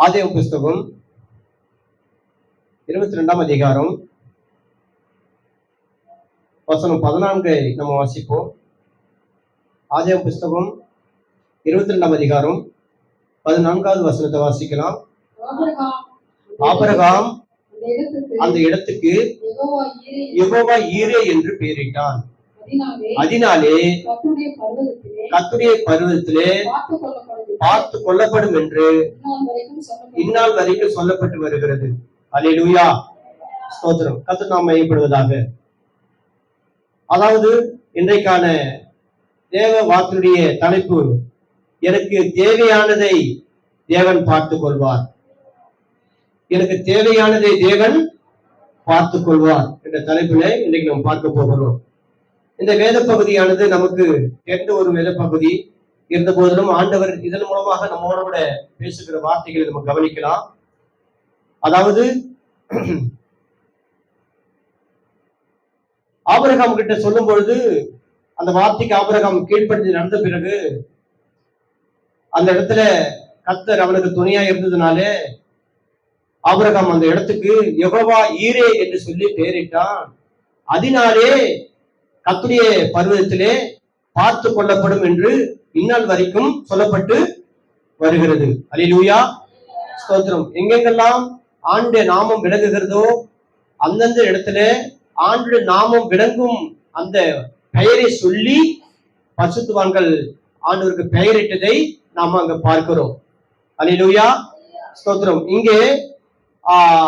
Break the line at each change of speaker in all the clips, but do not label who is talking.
ஆதியாகம புஸ்தகம் 22ஆம் அதிகாரம் வசனம் 14 நம்ம வாசிப்போம். ஆதியாகம புஸ்தகம் 22ஆம் அதிகாரம் 14வது வசனத்தை வாசிக்கலாம். ஆபிரகாம் அந்த இடத்துக்கு யெகோவா ஈரே என்று பெயரிட்டான். அதனாலே கர்த்தருடைய பர்வதத்திலே பார்த்து கொள்ளப்படும் என்று இந்நாள் வரைக்கும் சொல்லப்பட்டு வருகிறது. அல்லேலூயா, ஸ்தோத்திரம். கர்த்தர் நாம மையப்படுவதாக. அதாவது இன்றைக்கான தேவ வார்த்தையுடைய தலைப்பு, எனக்கு தேவையானதை தேவன் பார்த்துக் கொள்வார். எனக்கு தேவையானதை தேவன் பார்த்துக் கொள்வார் என்ற தலைப்பில இன்றைக்கு நாம் பார்க்க போகிறோம். இந்த வேத பகுதியானது நமக்கு தெரிந்த ஒரு வேத பகுதி இருந்த போதிலும் ஆண்டவர் இதன் மூலமாக நம்மோட கூட பேசுகிற வார்த்தைகளை நம்ம கவனிக்கலாம். அதாவது ஆபிரகாம் கிட்ட சொல்லும் பொழுது அந்த வார்த்தைக்கு ஆபிரகாம் கீழ்ப்படிந்து நடந்த பிறகு அந்த இடத்துல கர்த்தர் அவனுக்கு துணையா இருந்ததுனாலே ஆபிரகாம் அந்த இடத்துக்கு யெகோவா ஈரே என்று சொல்லி பெயரிட்டான். அதனாலே கர்த்தருடைய பர்வதத்திலே பார்த்து கொள்ளப்படும் என்று இந்நாள் வரைக்கும் சொல்லப்பட்டு வருகிறது. அல்லேலூயா, ஸ்தோத்திரம். எங்கெங்கெல்லாம் ஆண்டுடைய நாமம் விளங்குகிறதோ அந்தந்த இடத்துல ஆண்டுடைய நாமம் விளங்கும் அந்த பெயரை சொல்லி பரிசுத்தவான்கள் ஆண்டவருக்கு பெயரிட்டதை நாம் அங்க பார்க்கிறோம். அல்லேலூயா, ஸ்தோத்திரம். இங்கே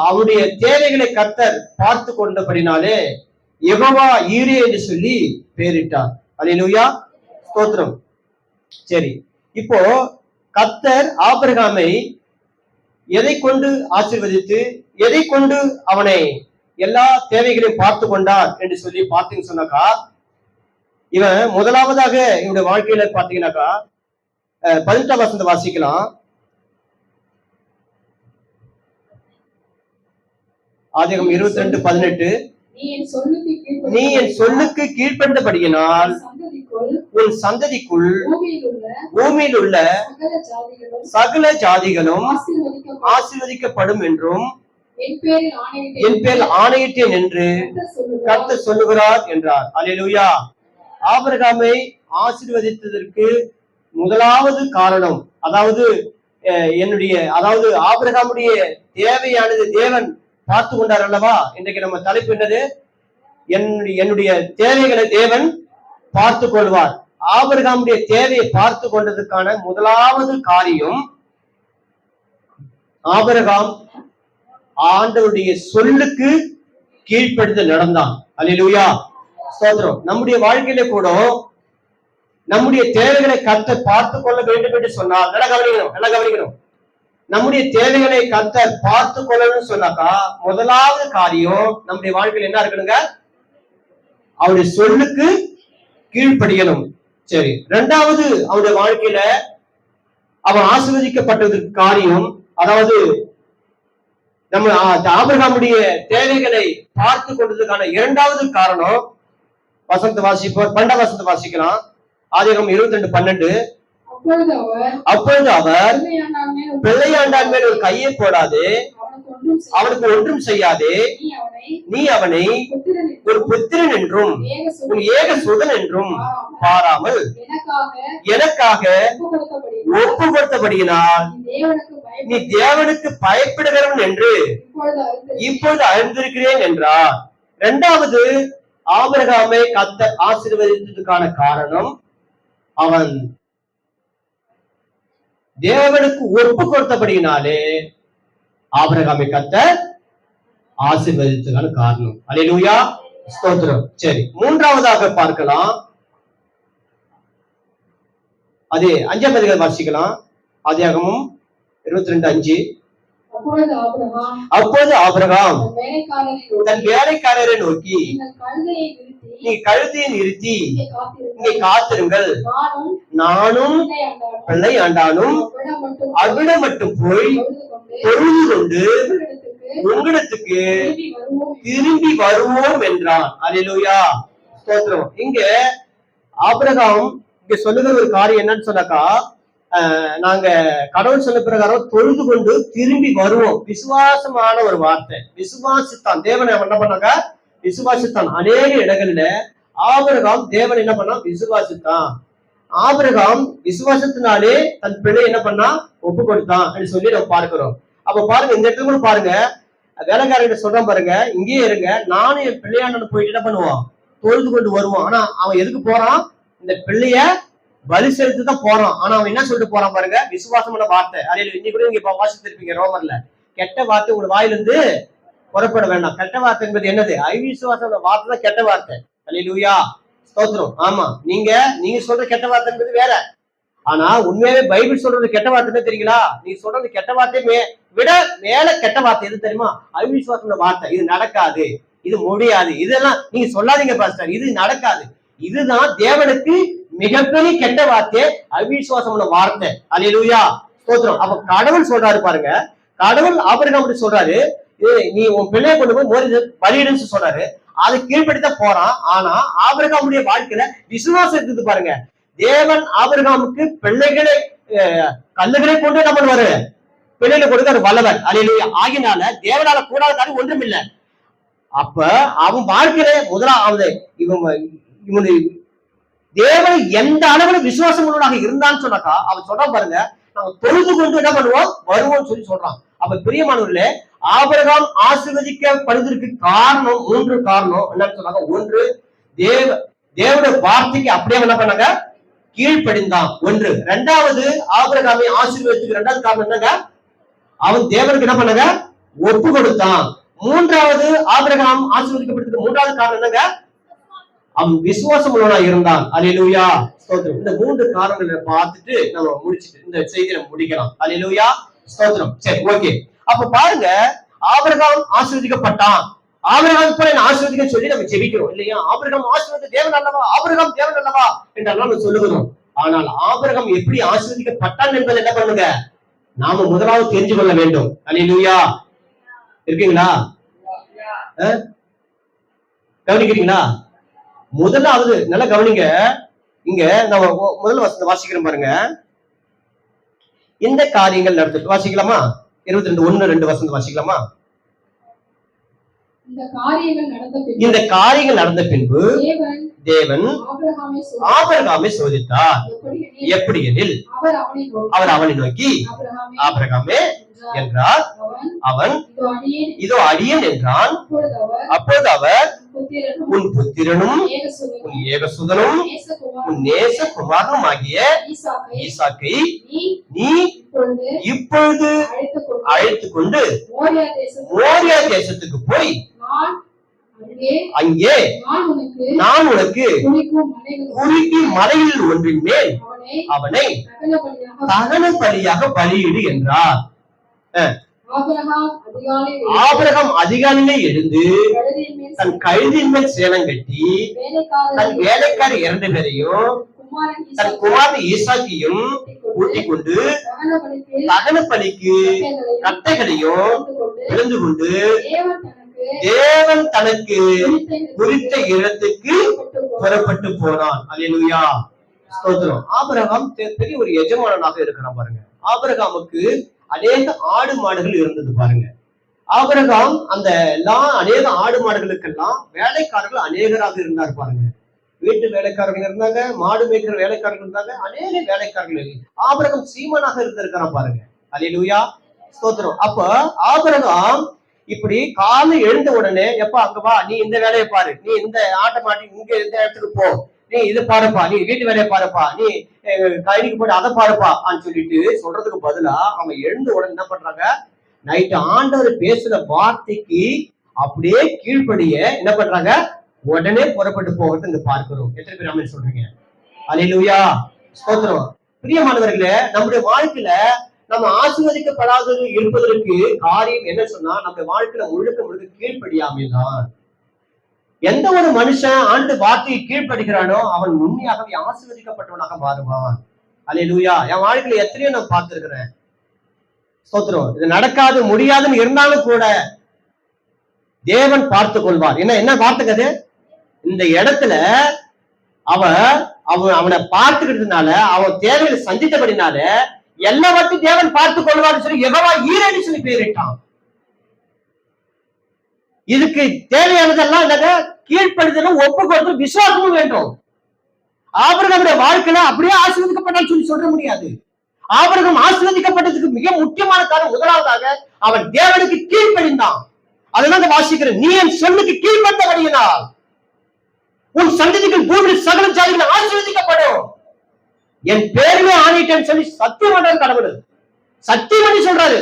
அவருடைய தேவைகளை கர்த்தர் பார்த்து கொண்டபடினாலே யெகோவா ஈரே என்று சொல்லி பெயரிட்டார். அல்லேலூயா, ஸ்தோத்திரம். சரி, இப்போ கர்த்தர் ஆபிரகாமை எதை கொண்டு ஆசீர்வதித்து எதை கொண்டு அவனை எல்லா தேவைகளையும் பார்த்து கொண்டார் என்று சொல்லி பார்த்தீங்கன்னு சொன்னாக்கா, இவன் முதலாவதாக இவனுடைய வாழ்க்கையில பார்த்தீங்கன்னாக்கா 18ஆம் வசனத்தை வாசிக்கலாம். ஆதியாகமம் 22:18. நீ என் சொல்லுக்கு கீழ்ப்படிந்தபடியினால் உன் சந்ததிக்குள் பூமியில் உள்ள சகல ஜாதிகளும் ஆசீர்வதிக்கப்படும் என்றும் என் பேரில் ஆணையிட்டேன் என்று கர்த்தர் சொல்லுகிறார் என்றார். அல்லேலூயா. ஆபிரகாமை ஆசீர்வதித்ததற்கு முதலாவது காரணம், அதாவது ஆபிரகாமுடைய தேவையானது தேவன் பார்த்து கொண்டார் அல்லவா. இன்றைக்கு நம்ம தலைப்பு என்னது? என்னுடைய தேவைகளை தேவன் பார்த்து கொள்வார். ஆபிரகாமுடைய தேவையை பார்த்து கொண்டதுக்கான முதலாவது காரியம், ஆபிரகாம் ஆண்டவருடைய சொல்லுக்கு கீழ்ப்படுத்த நடந்தான். அல்லேலூயா, ஸ்தோத்திரம். நம்முடைய வாழ்க்கையில கூட நம்முடைய தேவைகளை கர்த்தர் பார்த்து கொள்ள வேண்டும் என்று சொன்னால், நல்லா கவனிக்கணும். நம்முடைய தேவைகளை கர்த்தர் பார்த்து கொள்ளணும்னு சொன்னாக்கா முதலாவது காரியம் நம்முடைய வாழ்க்கையில் என்ன இருக்கணுங்க? அவருடைய சொல்லுக்கு கீழ்ப்படியணும். சரி, இரண்டாவது அவருடைய வாழ்க்கையில அவன் ஆசீர்வதிக்கப்பட்டதுக்கு காரியம், அதாவது நம்ம ஆபிரகாமுடைய தேவைகளை பார்த்து கொண்டதுக்கான இரண்டாவது காரணம் வசனத்தை வாசிப்போம். 12ஆம் வசனத்தை வாசிக்கலாம். ஆதியாகமம் 22:12. அப்பொழுது அவர் பிள்ளையாண்டான் மேல் ஒரு கையை போடாதே, அவனுக்கு ஒன்றும் செய்யாதே, நீ அவனை ஒரு புத்திரன் என்றும் உன் ஏக சுதன் என்றும் பாராமல் எனக்காக ஒப்பு கொடுத்தபடியினால் நீ தேவனுக்கு பயப்படுகிறவன் என்று இப்பொழுது அறிந்திருக்கிறேன் என்றார். இரண்டாவது, ஆபிரகாமை கர்த்தர் ஆசீர்வதித்ததுக்கான காரணம், அவன் தேவனுக்கு ஒப்பு கொடுத்தபடியினாலே ஆபிரகாமை கர்த்தர் ஆசீர்வதித்ததுக்கான காரணம். அல்லேலூயா, ஸ்தோத்திரம். சரி, மூன்றாவதாக பார்க்கலாம். அதே 5ஆம் அதிகாரம் வாசிக்கலாம். ஆதியாகமம் 22:5. அப்பொழுது ஆபிரகாம் தன் வேலைக்காரரை நோக்கி, நீ கழுதையை நிறுத்தி இங்கே காத்திருங்கள், நானும் பிள்ளையாண்டானும் அவ்விடம் மட்டும் போய் பொழுது கொண்டு உங்களிடத்துக்கு திரும்பி வருவோம் என்றான். அல்லேலூயா, ஸ்தோத்திரம். இங்க ஆபிரகாம் இங்க சொல்லுகிற ஒரு காரியம் என்னன்னு சொன்னாக்கா, நாங்க கடவுள் சொன்ன பிரகாரம் தொழுது கொண்டு திரும்பி வருவோம். விசுவாசமான ஒரு வார்த்தை. விசுவாசித்தான் தேவனை என்ன பண்ணாங்க? விசுவாசித்தான். அநேக இடங்கள்ல ஆபிரகாம் தேவன் என்ன பண்ணா? விசுவாசித்தான். ஆபிரகாம் விசுவாசத்தினாலே தன் பிள்ளை என்ன பண்ணா? ஒப்பு கொடுத்தான் சொல்லி நம்ம பார்க்கிறோம். அப்ப பாருங்க, இந்த இடத்துல கூட பாருங்க, வேலைக்காரங்க சொல்றான் பாருங்க, இங்கேயே இருங்க, நானும் என் பிள்ளையாண்ட போயிட்டு என்ன பண்ணுவான்? தொழுது கொண்டு வருவான். ஆனா அவன் எதுக்கு போறான்? இந்த பிள்ளைய பலி செலுத்து தான் போறான். ஆனா அவன் என்ன சொல்லிட்டு போறான் பாருங்க? விசுவாசமான வார்த்தை. அதே இன்னைக்கு கூட நீங்க வாசித்திருப்பீங்க ரோமர்ல, கெட்ட வார்த்தை உங்க வாயிலிருந்து புறப்பட வேண்டாம். கெட்ட வார்த்தை என்பது என்னது? அவிசுவாசமான வார்த்தை தான் கெட்ட வார்த்தை. அல்லேலூயா, ஸ்தோத்திரம். ஆமா, நீங்க சொல்ற கெட்ட வார்த்தை என்பது வேற. ஆனா உண்மையாவே பைபிள் சொல்றது கெட்ட வார்த்தை தெரியுங்களா? நீ சொல்றது கெட்ட வார்த்தை விட மேல கெட்ட வார்த்தை எது தெரியுமா? அவிசுவாசமான வார்த்தை. இது நடக்காது, இது முடியாது, இதெல்லாம் நீங்க சொல்லாதீங்க பாஸ்டர், இது நடக்காது. இதுதான் தேவனுக்கு மிகப்பெரிய கெட்ட வார்த்தை, அவிசுவாசமான வார்த்தை. அல்லேலூயா, ஸ்தோத்திரம். அப்ப கடவுள் சொல்றாரு பாருங்க, கடவுள் ஆபிரகாம் சொல்றாரு, நீ உன் பிள்ளையை கொண்டு போய் பலியிடுன்னு சொல்றாரு. அது கீழ்படித்தான் போறான். ஆனா ஆபிரகாமுடைய வாழ்க்கையில விசுவாசம் இருக்குது பாருங்க. தேவன் ஆபிரகாமுக்கு பிள்ளைகளை கல்லுகளை கொண்டு என்ன பண்ணுவாரு? பிள்ளைகளை கொடுக்க வல்லவர். அல்லேலூயா. ஆகினால தேவனால கூடாத காரியம் ஒன்றும் இல்லை. அப்ப அவன் வாழ்க்கையில முதலாவது இவன் தேவனை எந்த அளவுல விசுவாசம் உள்ளவனாக இருந்தான்னு சொன்னாக்கா, அவன் சொல்றான் பாருங்க, நாங்க தொழுது கொண்டு என்ன பண்ணுவோம்? வருவோம் சொல்லி சொல்றான். அப்ப பிரியமானவர்களே, ஆபிரகாம் ஆசீர்வதிக்கப்படுவதற்கு காரணம் 3 காரணம். என்னன்னு சொன்னாங்க? 1, தேவனுடைய வார்த்தைக்கு அப்படியே என்ன பண்ணாங்க? கீழ்ப்படிந்தான். 1. 2வது, ஆபிரகாமை ஆசீர்வதிக்கு 2வது காரணம் என்னங்க? அவன் தேவனுக்கு என்ன பண்ணாங்க? ஒப்பு கொடுத்தான். 3வது, ஆபிரகாம் ஆசீர்வதிக்கப்படுறதுக்கு 3வது காரணம் என்னங்க? அவன் விசுவாசம் உள்ளவனா இருந்தான். அல்லேலூயா, ஸ்தோத்திரம். இந்த 3 காரணங்களை பார்த்துட்டு நம்ம முடிச்சுட்டு இந்த செய்தியை முடிக்கலாம். அல்லேலூயா, ஸ்தோத்திரம். சரி, ஓகே. அப்ப பாருங்க, ஆபிரகாம் ஆசீர்வதிக்கப்பட்டான். ஆபிரகாம் போல ஆசீர்வதிக்க சொல்லி நம்ம ஜெபிக்கிறோம் இல்லையா? ஆபிரகாம் ஆசீர்வதி தேவன் அல்லவா, ஆபிரகாம் தேவன் அல்லவா என்றெல்லாம் நம்ம சொல்லுகிறோம். ஆனால் ஆபிரகாம் எப்படி ஆசீர்வதிக்கப்பட்டான் என்பதை என்ன பண்ணுங்க? நாம முதலாவது தெரிஞ்சு கொள்ள வேண்டும். அல்லேலூயா, இருக்கீங்களா? கவனிக்கிறீங்களா? முதலாவது நல்லா கவனிங்க. இங்க நம்ம முதல்ல வசனத்தை வாசிக்கிறோம் பாருங்க. இந்த காரியங்கள் நடந்துட்டு வாசிக்கலாமா? 22:1-2 வசனத்தை வாசிக்கலாமா? இந்த காரியங்கள் நடந்த பின்பு தேவன் ஆபிரகாமை சோதித்தார். எப்படி எனில், அவர் அவனை நோக்கி ஆபிரகாமே என்றார். அவன் இதோ அடியேன் என்றான். அப்பொழுது அவர், உன் புத்திரனும் உன் ஏகசுதனும் உன் நேசகுமாரனும் ஆகிய ஈசாக்கை நீ இப்பொழுது அழைத்துக் கொண்டு மோரியா தேசத்துக்கு போய் அங்கே நான் உனக்கு குறிக்கும் மலையில் ஒன்றின் மேல் அவனை தகன பலியாக பலியிடு என்றார். ஆபிரகாம் அதிகாலையிலே எழுந்து தன் கழுதின் மேல் சேலம் கட்டி தன் வேலைக்கார 2 பேரையும் தன் குமாரன் ஈசாக்கையும் கூட்டிக் கொண்டு தகன பலிக்கு கட்டைகளையும் எழுந்து கொண்டு தேவன் தனக்கு குறித்த இடத்துக்கு புறப்பட்டு போனான். அல்லேலூயா, ஸ்தோத்திரம். ஆபிரகாம் பெரிய ஒரு எஜமானனாக இருக்கிறான் பாருங்க. ஆபிரகாமுக்கு அநேக ஆடு மாடுகள் இருந்தது பாருங்க. ஆபிரகாம் அந்த அநேக ஆடு மாடுகளுக்கெல்லாம் வேலைக்காரர்கள் அநேகராக இருந்தார் பாருங்க. வீட்டு வேலைக்காரர்கள் இருந்தாங்க, மாடு மேய்க்கிற வேலைக்காரர்கள் இருந்தாங்க, அநேக வேலைக்காரர்கள். ஆபிரகாம் சீமனாக இருந்திருக்கிறான் பாருங்க. அல்லேலூயா, ஸ்தோத்திரம். அப்ப ஆபிரகாம் இப்படி காலை எழுந்த உடனே, எப்ப அங்க வா, நீ இந்த வேலையை பாரு, நீ இந்த ஆட்டை மாட்டி இங்க இந்த இடத்துக்கு போ, நீ இது பாருப்பா, நீ வீட்டு வேலையை பாருப்பா, நீ கழனிக்கு போட்டு அதை பாருப்பா சொல்லிட்டு சொல்றதுக்கு பதிலா அவங்க எழுந்த உடனே என்ன பண்றாங்க? நைட்டு ஆண்டவர் பேசுற வார்த்தைக்கு அப்படியே கீழ்ப்படிய என்ன பண்றாங்க? உடனே புறப்பட்டு போகிறது இங்க பார்க்கிறோம். எத்தனை பேர் ஆமென் சொல்றீங்க? அல்லேலூயா, ஸ்தோத்திரம். பிரியமானவர்களே, நம்முடைய வாழ்க்கையில நம்ம ஆசீர்வதிக்கப்படாதது இருப்பதற்கு காரியம் என்ன சொன்னா, நம்ம வாழ்க்கையில முழுக்க கீழ்ப்படியாமல் தான். எந்த ஒரு மனுஷன் ஆண்டு வார்த்தையை கீழ்ப்படுகிறானோ அவன் உண்மையாகவே ஆசீர்வதிக்கப்பட்டவனாக மாறுவான். அல்லேலூயா. என் வாழ்க்கையில எத்தனையோ நான் பார்த்திருக்கிறேன். ஸ்தோத்திரம். இது நடக்காது முடியாதுன்னு இருந்தாலும் கூட தேவன் பார்த்து கொள்வார். என்ன வார்த்தைக்கு அது? இந்த இடத்துல அவர் அவனை பார்த்துக்கிட்டதுனால, அவன் தேவையை சந்தித்தபடினால எல்லாவற்றையும் தேவன் பார்த்துக் கொள்வார்னு சொல்லி யெகோவா ஈரேன்னு சொல்லி பெயரிட்டான். இதுக்கு தேவையானதெல்லாம் என்னங்க? கீழ்ப்படுதலும் ஒப்பு கொடுத்து விசுவாசமும் வேண்டும். ஆபிரகாமுடைய வாழ்க்கையில அப்படியே ஆசீர்வதிக்கப்பட்டான்னு சொல்லி சொல்ல முடியாது. ஆபிரகாம் ஆசீர்வதிக்கப்பட்டதுக்கு மிக முக்கியமான காரணம், முதலாவதாக அவன் தேவனுக்கு கீழ்ப்படிந்தான். அதனால வாசிக்கிறேன், நீ என் சொல்லுக்கு கீழ்ப்பட்டபடியினால் உன் சந்ததிகள் பூமியில் சகல ஜாதிகள் ஆசீர்வதிக்கப்படும். என் பேருமே ஆணிட்டேன்னு சொல்லி சத்தியம் பண்றாரு கடவுள். சத்தியம் பண்ணி சொல்றாரு,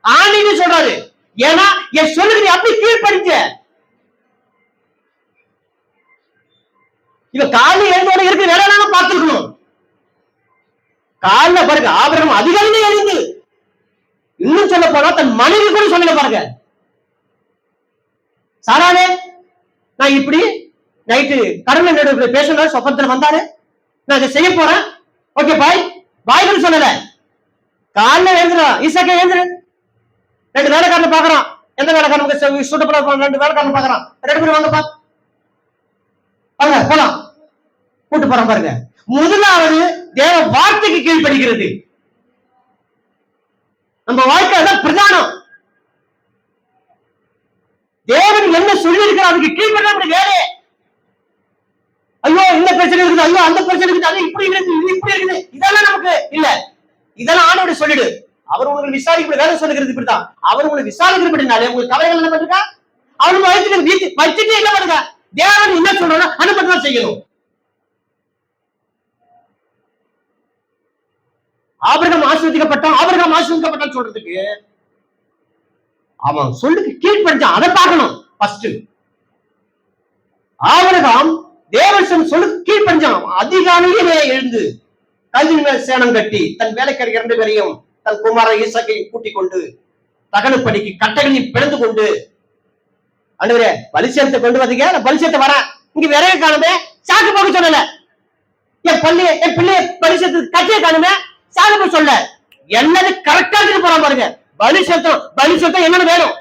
ஆணின்னு சொல்றாரு. ஏன்னா என் சொல்லுக்கு நீ அப்படி கீழ்ப்படிஞ்ச. இவ காலையில் எழுந்தோட இருக்கு வேற நாம பார்த்துருக்கணும். காலைல பாருங்க, ஆபிரகாம் அதிகாலையிலே எழுந்து, இன்னும் சொல்ல போனா தன் மனைவி கூட சொல்லல பாருங்க, சாரானே நான் இப்படி நைட்டு கடவுள் பேசுற சொப்பனத்துல வந்தாரு, நான் இதை செய்ய போறேன், ஓகே பாய் பாய்கள் சொல்லல. காலைல எழுந்துறான், ஈசாக்கே எழுந்துரு, ரெண்டு வேலைக்காரன் பாக்குறான், எந்த வேலைக்காரனுக்கு சூட்டப்பட ரெண்டு வேலைக்காரன் பாக்குறான், ரெண்டு பேரும் வாங்கப்பா வாங்க போலாம், கூட்டு போறான் பாருங்க. முதலாவது தேவ வார்த்தைக்கு கீழ்ப்படுகிறது. நம்ம வாழ்க்கை பிரதானம். தேவன் என்ன சொல்லி இருக்கிறார் அதுக்கு கீழ்பட வேலையே. ஐயோ இந்த பிரச்சனை இருக்குது, ஐயோ அந்த பிரச்சனை இருக்குது, அது இப்படி இருக்குது, இப்படி இருக்குது, இதெல்லாம் நமக்கு இல்ல. இதெல்லாம் ஆண்டோட சொல்லிடு. அவர் உங்களுக்கு விசாரிக்க வேலை சொல்லுகிறது இப்படிதான். அவர் உங்களுக்கு விசாரிக்கிறபடினாலே உங்களுக்கு கவலைகள் என்ன பண்ணுங்க, அவனுக்கு வச்சுட்டு என்ன பண்ணுங்க, தேவன் என்ன சொல்றோம் அனுப்பதான் செய்யணும். ஆபிரகாம் ஆசீர்வதிக்கப்பட்டான் சொல்றதுக்கு அவன் சொல்லுக்கு கீழ்ப்படிஞ்சான், அதை பார்க்கணும். ஃபர்ஸ்ட் ஆபிரகாம் தேவன் சொல்லுக்கு கீழ்ப்படிஞ்சான். அதிகாலையிலே எழுந்து கல்வி மேல் சேனம் கட்டி தன் வேலைக்காரர் 2 பேரையும் தன் குமாரன் ஈசாக்கை கூட்டிக் கொண்டு தகனப்படிக்கு கட்டகளை பிளந்து கொண்டு, அன்றுவரே பலிசேரத்தை கொண்டு வந்தீங்க, நான் பலிசேரத்தை வரேன், இங்க விரைய காணுமே, சாக்கு போக சொல்லல, என் பிள்ளைய பலிசேரத்துக்கு கட்டிய காணுமே, சாக்கு போக சொல்ல, எல்லாரும் கரெக்டா இருக்கு போறான் பாருங்க. பலிசேரத்தம் என்னன்னு வேணும்,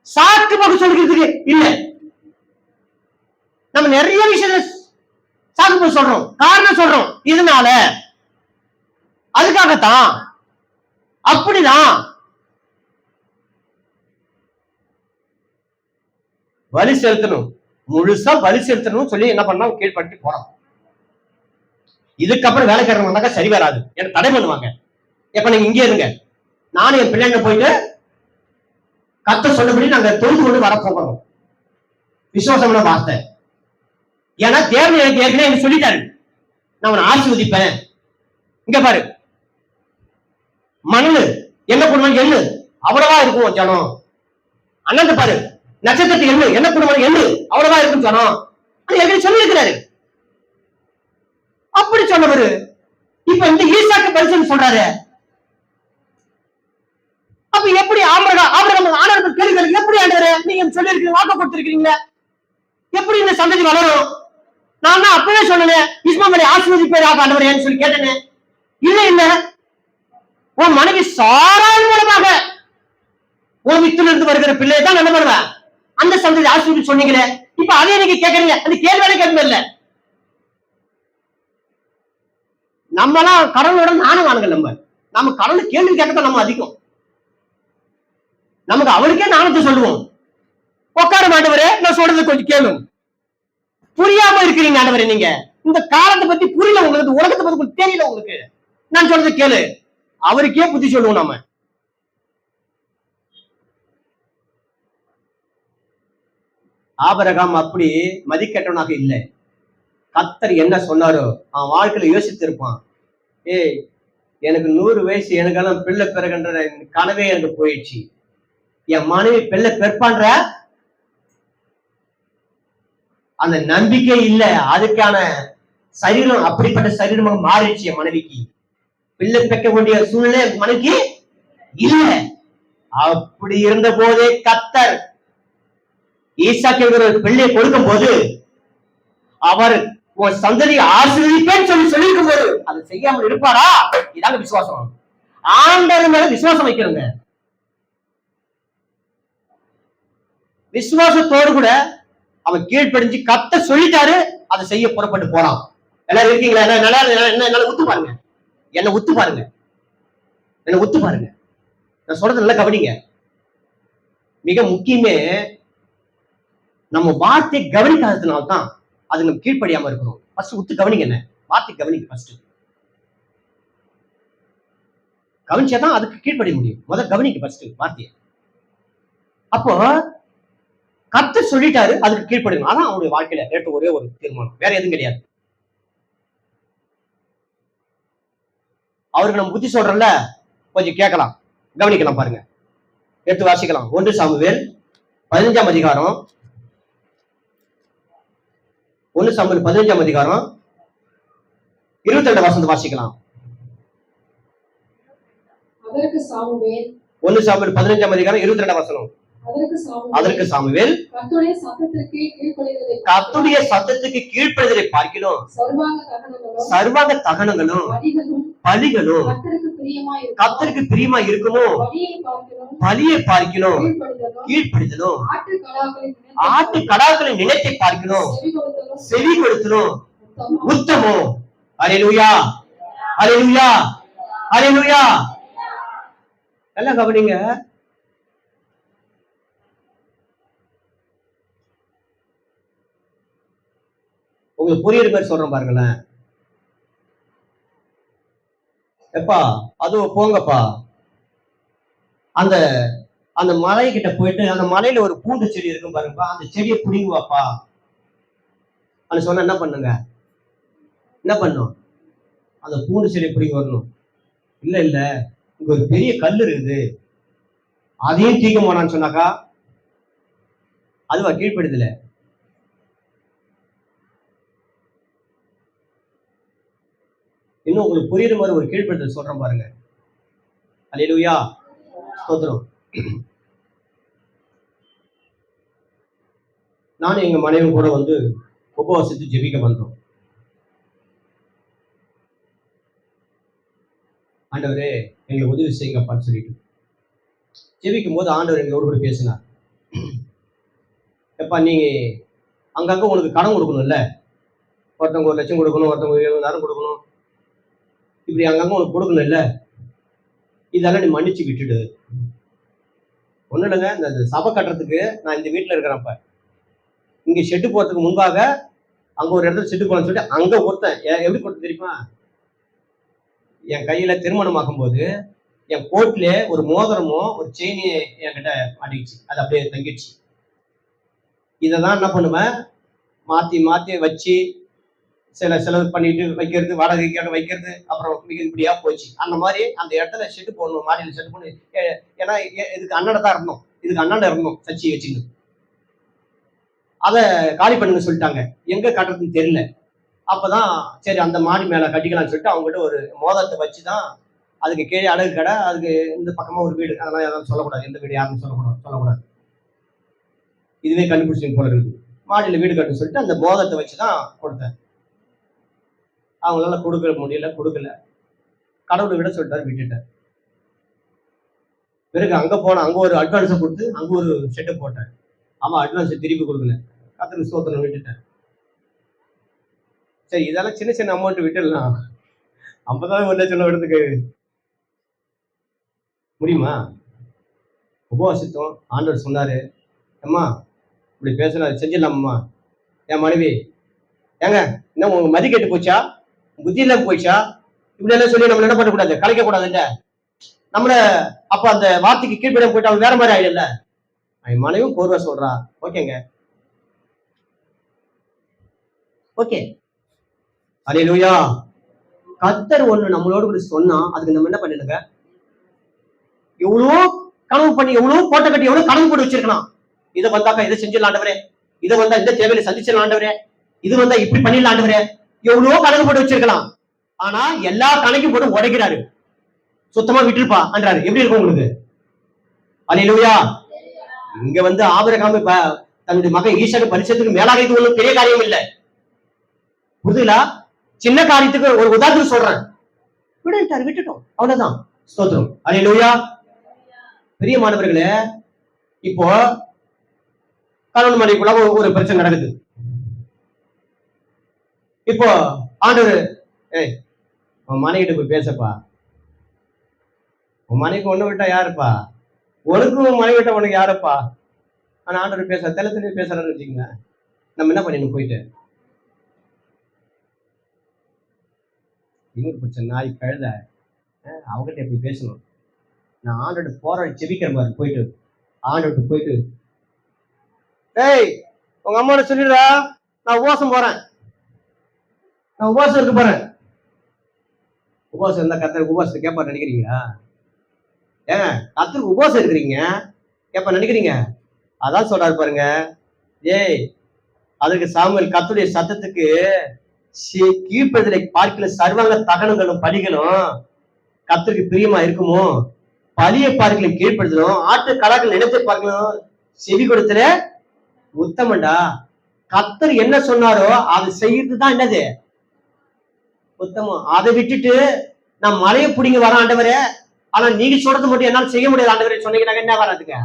சாக்கு போக சொல்றதுக்கு இல்ல. நம்ம நிறைய விஷயத்த சாக்கு போக சொல்றோம், காரணம் சொல்றோம். இதனால அதுக்காகத்தான் அப்படிதான் பலி செலுத்தணும், முழுசா பலி செலுத்தணும் சொல்லி என்ன பண்ணா கீழ்பட்டு போறான். இதுக்கப்புறம் வேலைக்காரங்க வந்தாக்கா சரி வராது, எனக்கு தடை பண்ணுவாங்க. எப்ப நீங்க இங்கே இருங்க, நானும் என் பிள்ளைங்க போயிட்டு கத்த சொன்னபடி நாங்க தொழுது கொண்டு வர போகிறோம். விசுவாசமான வார்த்தை. ஏன்னா தேவன் எனக்கு ஏற்கனவே எனக்கு சொல்லிட்டாரு, நான் அவனை ஆசீர்வதிப்பேன். இங்க பாரு, மண்ணு என்ன பண்ணுவாங்க, எள்ளு அவ்வளவா இருக்கும் ஜனம். அண்ணன் பாரு, நட்சத்திரத்துக்கு எள்ளு என்ன பண்ணுவாங்க, எள்ளு அவ்வளவா இருக்கும் ஜனம். ஏற்கனவே சொல்லி இருக்கிறாரு. அப்படி சொன்னவரு இப்ப இந்த ஈசாக்கு பரிசு சொல்றாரு. அப்ப எப்படி ஆபிரகாம் ஆண்டவர் கேள்வி, எப்படி ஆண்டவரே நீங்க சொல்லி இருக்கீங்க, வாக்கு கொடுத்திருக்கீங்களா, எப்படி இந்த சந்ததி வளரும்? நான் தான் அப்பவே சொன்னேன், இஸ்மாவேலை ஆசீர்வதிப்பேன் ஆண்டவரேன்னு சொல்லி கேட்டேன். இல்ல உன் மனைவி சாராள் மூலமாக உன் வித்திலிருந்து வருகிற பிள்ளையை தான் என்ன பண்ணுவேன், அந்த சந்ததி ஆசீர்வதி சொன்னீங்களே, இப்ப அதே நீங்க கேட்கறீங்க, அந்த கேள்வியான கேட்க இல்ல. நம்மலாம் கடவுளோட நானும் வானுங்க, நம்ம கடவுள் கேள்வி கேட்கத்தான் நம்ம அதிகம். நமக்கு அவருக்கே நானத்தை சொல்லுவோம், உட்கார மாட்டவரே நான் சொல்றது கொஞ்சம் கேளும். புரியாம இருக்கிறீங்க ஆண்டவரே, நீங்க இந்த காலத்தை பத்தி புரியல உங்களுக்கு, உலகத்தை பத்தி தெரியல உங்களுக்கு, நான் சொல்றது கேளு. அவருக்கே புத்தி சொல்லுவோம் நாம. ஆபிரகாம் அப்படி மதிக்கட்டவனாக இல்லை. கர்த்தர் என்ன சொன்னாரோ அவன் வாழ்க்கையில யோசித்து இருப்பான். ஏய் எனக்கு 100 வயசு, எனக்கெல்லாம் பிள்ளை பிறகுன்ற கனவே எனக்கு போயிடுச்சு, என் மனைவி பிள்ளை பெற்பான்ற அந்த நம்பிக்கை இல்ல, அதுக்கான சரீரம் அப்படிப்பட்ட சரீரமாக மாறிடுச்சு. என் மனைவிக்கு பிள்ளை பெற்க வேண்டிய சூழ்நிலை மனைவிக்கு இல்ல. அப்படி இருந்த போதே கர்த்தர் ஈசாக்கு ஒரு பிள்ளையை கொடுக்கும் போது அவர் உன் சந்ததியை ஆசீர்வதிப்பேன்னு சொல்லியிருக்கும் போது அதை செய்யாமல் இருப்பாரா? இதாங்க விசுவாசம். ஆண்டவர் மேல விசுவாசம் வைக்கிறோங்க. விசுவாசத்தோடு கூட அவன் கீழ்ப்படிஞ்சு கத்த சொல்லிட்டாரு, அதை செய்ய புறப்பட்டு போறான். எல்லாரும் இருக்கீங்களா? என்னால உத்து பாருங்க, என்ன உத்து பாருங்க, என்ன உத்து பாருங்க. நான் சொல்றது நல்லா கவனிங்க. மிக முக்கியமே நம்ம வார்த்தை கவனிக்காததுனால்தான் அது நம்ம கீழ்ப்படியாம இருக்கணும். ஃபர்ஸ்ட் உத்து கவனிங்க, என்ன வார்த்தை கவனிங்க. ஃபர்ஸ்ட் கவனிச்சாதான் அதுக்கு கீழ்ப்படிய முடியும். முதல் கவனிக்க ஃபர்ஸ்ட் வார்த்தையை. அப்போ கர்த்தர் சொல்லிட்டாரு, அதுக்கு கீழ்ப்படியும். அதான் அவனுடைய வாழ்க்கையில எடுத்த ஒரே ஒரு தீர்மானம், வேற எதுவும் கிடையாது. அவருக்கு நம்ம புத்தி சொல்றோம்ல, கொஞ்சம் கேட்கலாம், கவனிக்கலாம் பாருங்க. எடுத்து வாசிக்கலாம். 1 சாமுவேல் 15ஆம் அதிகாரம், 1 சாமுவேல் 15ஆம் அதிகாரம் 22 வசனத்தை வாசிக்கலாம்.
1 சாமுவேல்
15ஆம் அதிகாரம் 22 வசனம். அதற்கு சாமுவேல்
கர்த்தருடைய
சத்தத்துக்கு கீழ்ப்படிதலை பார்க்கிறோம், சர்வாங்க தகனங்களும் பலிகளும் கர்த்தருக்கு பிரியமா இருக்குமோ, பலியை பார்க்கிறோம், கீழ்ப்படிதலும் ஆட்டு கடாக்களின் நிலத்தை பார்க்கிறோம், செவி கொடுத்தலும் உத்தமம். அல்லேலூயா, அல்லேலூயா, அல்லேலூயா. நல்லா கவனிங்க. உங்களுக்கு புரியுற மாதிரி சொல்றேன் பாருங்களேன். எப்பா அதுவும் போங்கப்பா, அந்த அந்த மலை கிட்ட போயிட்டு அந்த மலையில ஒரு பூண்டு செடி இருக்கும் பாருங்கப்பா, அந்த செடியை பிடிங்குவாப்பா அப்படின்னு சொன்னா என்ன பண்ணுங்க? என்ன பண்ணும்? அந்த பூண்டு செடியை பிடிங்க வரணும். இல்ல இல்ல, இங்க ஒரு பெரிய கல் இருக்குது, அதையும் தீக்க போனான்னு சொன்னாக்கா அதுவா கீழ்ப்படுதல? இன்னும் உங்களுக்கு புரியுற மாதிரி ஒரு கீழ்ப்படுதல் சொல்றேன் பாருங்க. அல்லேலூயா, ஸ்தோத்திரம். நானும் எங்க மனைவி கூட வந்து உபவாசித்து ஜெபிக்க வந்தோம். ஆண்டவரே எங்களுக்கு உதவி செய்யுங்கப்பான்னு சொல்லிட்டு ஜெபிக்கும் போது ஆண்டவர் எங்களோடு கூட பேசினார். எப்பா நீங்க அங்கங்க உனக்கு கடன் கொடுக்கணும்ல, ஒருத்தவங்க 1 லட்சம் கொடுக்கணும், ஒருத்தவங்க 70,000 கொடுக்கணும், இப்படி அங்கங்க உனக்கு கொடுக்கணும் இல்ல, இதெல்லாம் நீ மன்னிச்சு விட்டுடு. ஒண்ணு இல்லைங்க, இந்த சபை கட்டுறதுக்கு நான் இந்த வீட்டுல இருக்கிறேன்ப்ப, இங்க ஷெட்டு போறதுக்கு முன்பாக அங்க ஒரு இடத்துல ஷெட்டு போகணும்னு சொல்லிட்டு அங்க ஒருத்தன் எப்படி கொடுத்து தெரியுமா, என் கையில திருமணம் ஆகும் போது என் கோட்ல ஒரு மோதிரமோ ஒரு செயினியை என்கிட்ட மாட்டிக்கிச்சு, அது அப்படியே தங்கிடுச்சு. இதைதான் என்ன பண்ணுவேன், மாத்தி மாத்தி வச்சு செலவு பண்ணிட்டு வைக்கிறது, வாடகைக்காக வைக்கிறது, அப்புறம் இப்படியா போச்சு. அந்த மாதிரி அந்த இடத்துல ஷெட்டு போடணும், மாடியில் ஷெட்டு போடணும். ஏன்னா இதுக்கு அண்ணனை தான் இருந்தோம், இதுக்கு அண்ணன் இருந்தோம் சச்சி வச்சுன்னு. அதை காலி பண்ணுங்க சொல்லிட்டாங்க, எங்க கட்டுறதுன்னு தெரியல. அப்பதான் சரி அந்த மாடி மேல கட்டிக்கலாம்னு சொல்லிட்டு அவங்ககிட்ட ஒரு மோதிரத்தை வச்சுதான், அதுக்கு கீழே அழகு கடை, அதுக்கு இந்த பக்கமா ஒரு வீடு, அதெல்லாம் யாரும் சொல்லக்கூடாது, எந்த வீடு யாரும் சொல்லக்கூடாது. இதுவே கண்டுபிடிச்சு போல இருக்குது. மாடியில வீடு கட்டுன்னு சொல்லிட்டு அந்த மோதிரத்தை வச்சுதான் கொடுத்தேன். அவங்களால கொடுக்கல, கடவுளை விட சொல்லிட்டாரு, விட்டுட்டேன். பிறகு அங்க போன அங்க ஒரு அட்வான்ஸை கொடுத்து அங்க ஒரு ஷெட்டை போட்டேன். ஆமா, அட்வான்ஸை திருப்பி கொடுக்கல, கர்த்தருக்கு ஸ்தோத்திரம், விட்டுட்டேன். சரி இதெல்லாம் சின்ன சின்ன அமௌண்ட் விட்டுடலாம், 50,000 1 லட்சம் எடுத்துக்க முடியுமா? உபவாசித்தோம். ஆண்டவர் சொன்னாரு, அம்மா இப்படி பேசலாம், செஞ்சிடலாம்மா. என் மனைவி, ஏங்க இன்னும் உங்க மதி கெட்டு போச்சா, புத்தி இல்லாம போயிச்சா, இப்படி எல்லாம் சொல்லி நம்மள என்ன பண்ணக்கூடாது, கலைக்க கூடாது இல்ல நம்மள. அப்ப அந்த வார்த்தைக்கு கீழ்ப்படிய போயிட்டு அவன் வேற மாதிரி ஆயிடல. என் மனைவியும் கோர்வா சொல்றா, ஓகேங்க, ஓகே. அல்லேலூயா. கர்த்தர் ஒண்ணு நம்மளோட கூட சொன்னா அதுக்கு நம்ம என்ன பண்ணிடுங்க, எவ்வளவோ கனவு பண்ணி, எவ்வளவோ போட்ட கட்டி, எவ்வளவு கனவு போட்டு வச்சிருக்கலாம். இதை வந்தாக்கா இதை செஞ்சிடலாம் ஆண்டவரே, இதை வந்தா இந்த தேவையில சந்திச்சிடலாம் ஆண்டவரே, இது வந்தா இப்படி பண்ணிடலாம் ஆண்டவரே, எவ்வளவோ கணக்கு போட்டு வச்சிருக்கலாம். ஆனா எல்லா கணக்கும் போட்டு உடைக்கிறாரு, சுத்தமா விட்டுருப்பா என்றாரு. எப்படி இருக்கும் உங்களுக்கு? அல்லேலூயா. இங்க வந்து ஆபிரகாம் தன்னுடைய மகன் ஈசாக்கு பரிசத்துக்கு மேலாக இது ஒன்றும் பெரிய காரியம் இல்லை, புரியுதுங்களா? சின்ன காரியத்துக்கு ஒரு உதாரணத்துக்கு சொல்றேன், விட்டுட்டோம், அவ்வளவுதான். ஸ்தோத்திரம், அல்லேலூயா. பிரியமானவர்களே, இப்போ கணவன் மனைவிக்குள்ள ஒரு பிரச்சனை நடக்குது. இப்போ ஆண்டவர், ஏய் உன் மனைவிட்டு போய் பேசப்பா. உன் மனைவிக்கு ஒண்ணு விட்டா யாருப்பா? உனக்கு உன் மனைவி விட்டா உனக்கு யாருப்பா? ஆனா ஆண்டவர் தெளிவு பேசுறாருன்னு வச்சுக்கோங்க. நம்ம என்ன பண்ணிடணும் போயிட்டு? இன்னொரு பிரச்சனை நாய் கழுத அவங்ககிட்ட போய் பேசணும். நான் ஆண்டோட போராடி செபிக்கிற மாதிரி போயிட்டு ஆண்டோட்டு போயிட்டு, ஏய் உங்க அம்மாவோட சொல்லிடுறா, நான் உபவாசம் போறேன், நான் உபவாசம் இருக்க போறேன். உபவாசம் இருந்தா கர்த்தருக்கு உபவாசத்தை கேட்பாரு நினைக்கிறீங்களா? ஏங்க கர்த்தருக்கு உபவாசம் இருக்கிறீங்க கேட்பா நினைக்கிறீங்க? அதான் சொல்றாரு பாருங்க, ஏய் அதற்கு சாமுவேல் கர்த்தருடைய சத்தத்துக்கு கீழ்ப்பதிலை பார்க்கல சர்வாங்க தகனங்களும் பலிகளும் கர்த்தருக்கு பிரியமா இருக்குமோ, பலியை பார்க்கல கீழ்ப்படுத்தணும், ஆட்டு கடாக்கள் நினைத்து பார்க்கணும் செவி கொடுத்துல உத்தமண்டா. கர்த்தர் என்ன சொன்னாரோ அதை செய்யறதுதான் என்னது உத்தமம். அதை விட்டுட்டு நான் மலையை பிடிங்க வர ஆண்டவரே, ஆனா நீங்க சொல்றது மட்டும் என்னால செய்ய முடியாது ஆண்டவரே சொன்னீங்கன்னா என்ன வராதுங்க?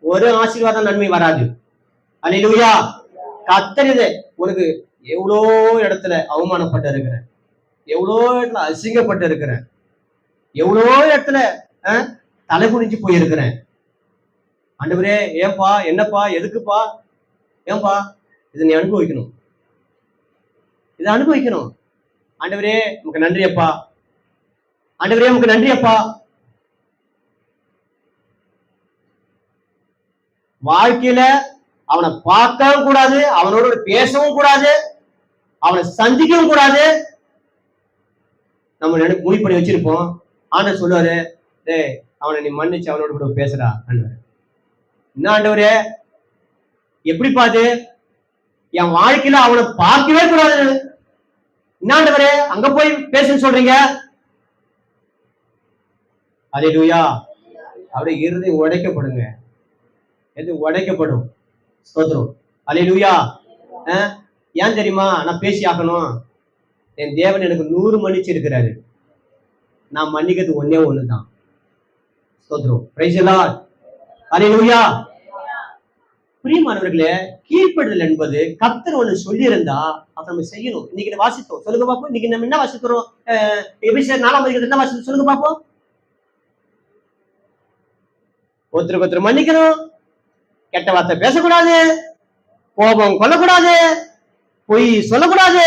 ஒரு ஆசீர்வாதம் நன்மை வராது. அல்லேலூயா. கர்த்தர் இது உனக்கு எவ்வளோ இடத்துல அவமானப்பட்டு இருக்கிறேன், எவ்வளோ இடத்துல அசிங்கப்பட்டு இருக்கிறேன், எவ்வளோ இடத்துல தலை குனிஞ்சு போயிருக்கிறேன். ஆண்டவரே ஏன்பா, என்னப்பா, எதுக்குப்பா, ஏன்பா, இதை நீ அனுபவிக்கணும், இதை அனுபவிக்கணும். ஆண்டவரே உனக்கு நன்றி அப்பா, ஆண்டவரே உனக்கு நன்றி அப்பா. வாழ்க்கையில அவனை பார்க்கவும் கூடாது, அவனோட பேசவும் கூடாது, அவனை சந்திக்கவும் கூடாது. நம்ம முடிவு பண்ணி வச்சிருப்போம். ஆண்டவர் சொல்லுவாரு, டேய் அவனை நீ மன்னிச்சு அவனோட கூட பேசுறா. என்ன ஆண்டவரே எப்படி பாது என் வாழ்க்கையில அவனை பார்க்கவே கூடாது, என்ன ஆண்டவரே அங்க போய் பேசுன்னு சொல்றீங்க? அல்லேலூயா. அப்படியே இருதயம் உடைக்கப்படுங்க, எது உடைக்கப்படும். ஸ்தோத்திரம். அல்லேலூயா. ஏன் தெரியுமா நான் பேசி ஆகணும்? என் தேவன் எனக்கு 100 மன்னிச்சு இருக்கிறாரு, நான் மன்னிக்கிறது ஒன்னே ஒண்ணுதான். ஸ்தோத்திரம். Praise the Lord. அல்லேலூயா. பிரியமானவர்களே, கீழ்ப்படுதல் என்பது கர்த்தர் ஒண்ணு சொல்லி இருந்தா அதை நம்ம செய்யணும். இன்னைக்கு வாசித்தோம், சொல்லுங்க பாப்போம். இன்னைக்கு நம்ம என்ன வாசிக்கிறோம்? எபிரேயர் 4ஆம் அதிகாரத்துல என்ன வாசித்தோம் சொல்லுங்க பாப்போம். ஒருத்தருக்கு ஒருத்தர் மன்னிக்கணும், கெட்ட வார்த்தை பேசக்கூடாது, கோபம் கொள்ளக்கூடாது, பொய் சொல்லக்கூடாது,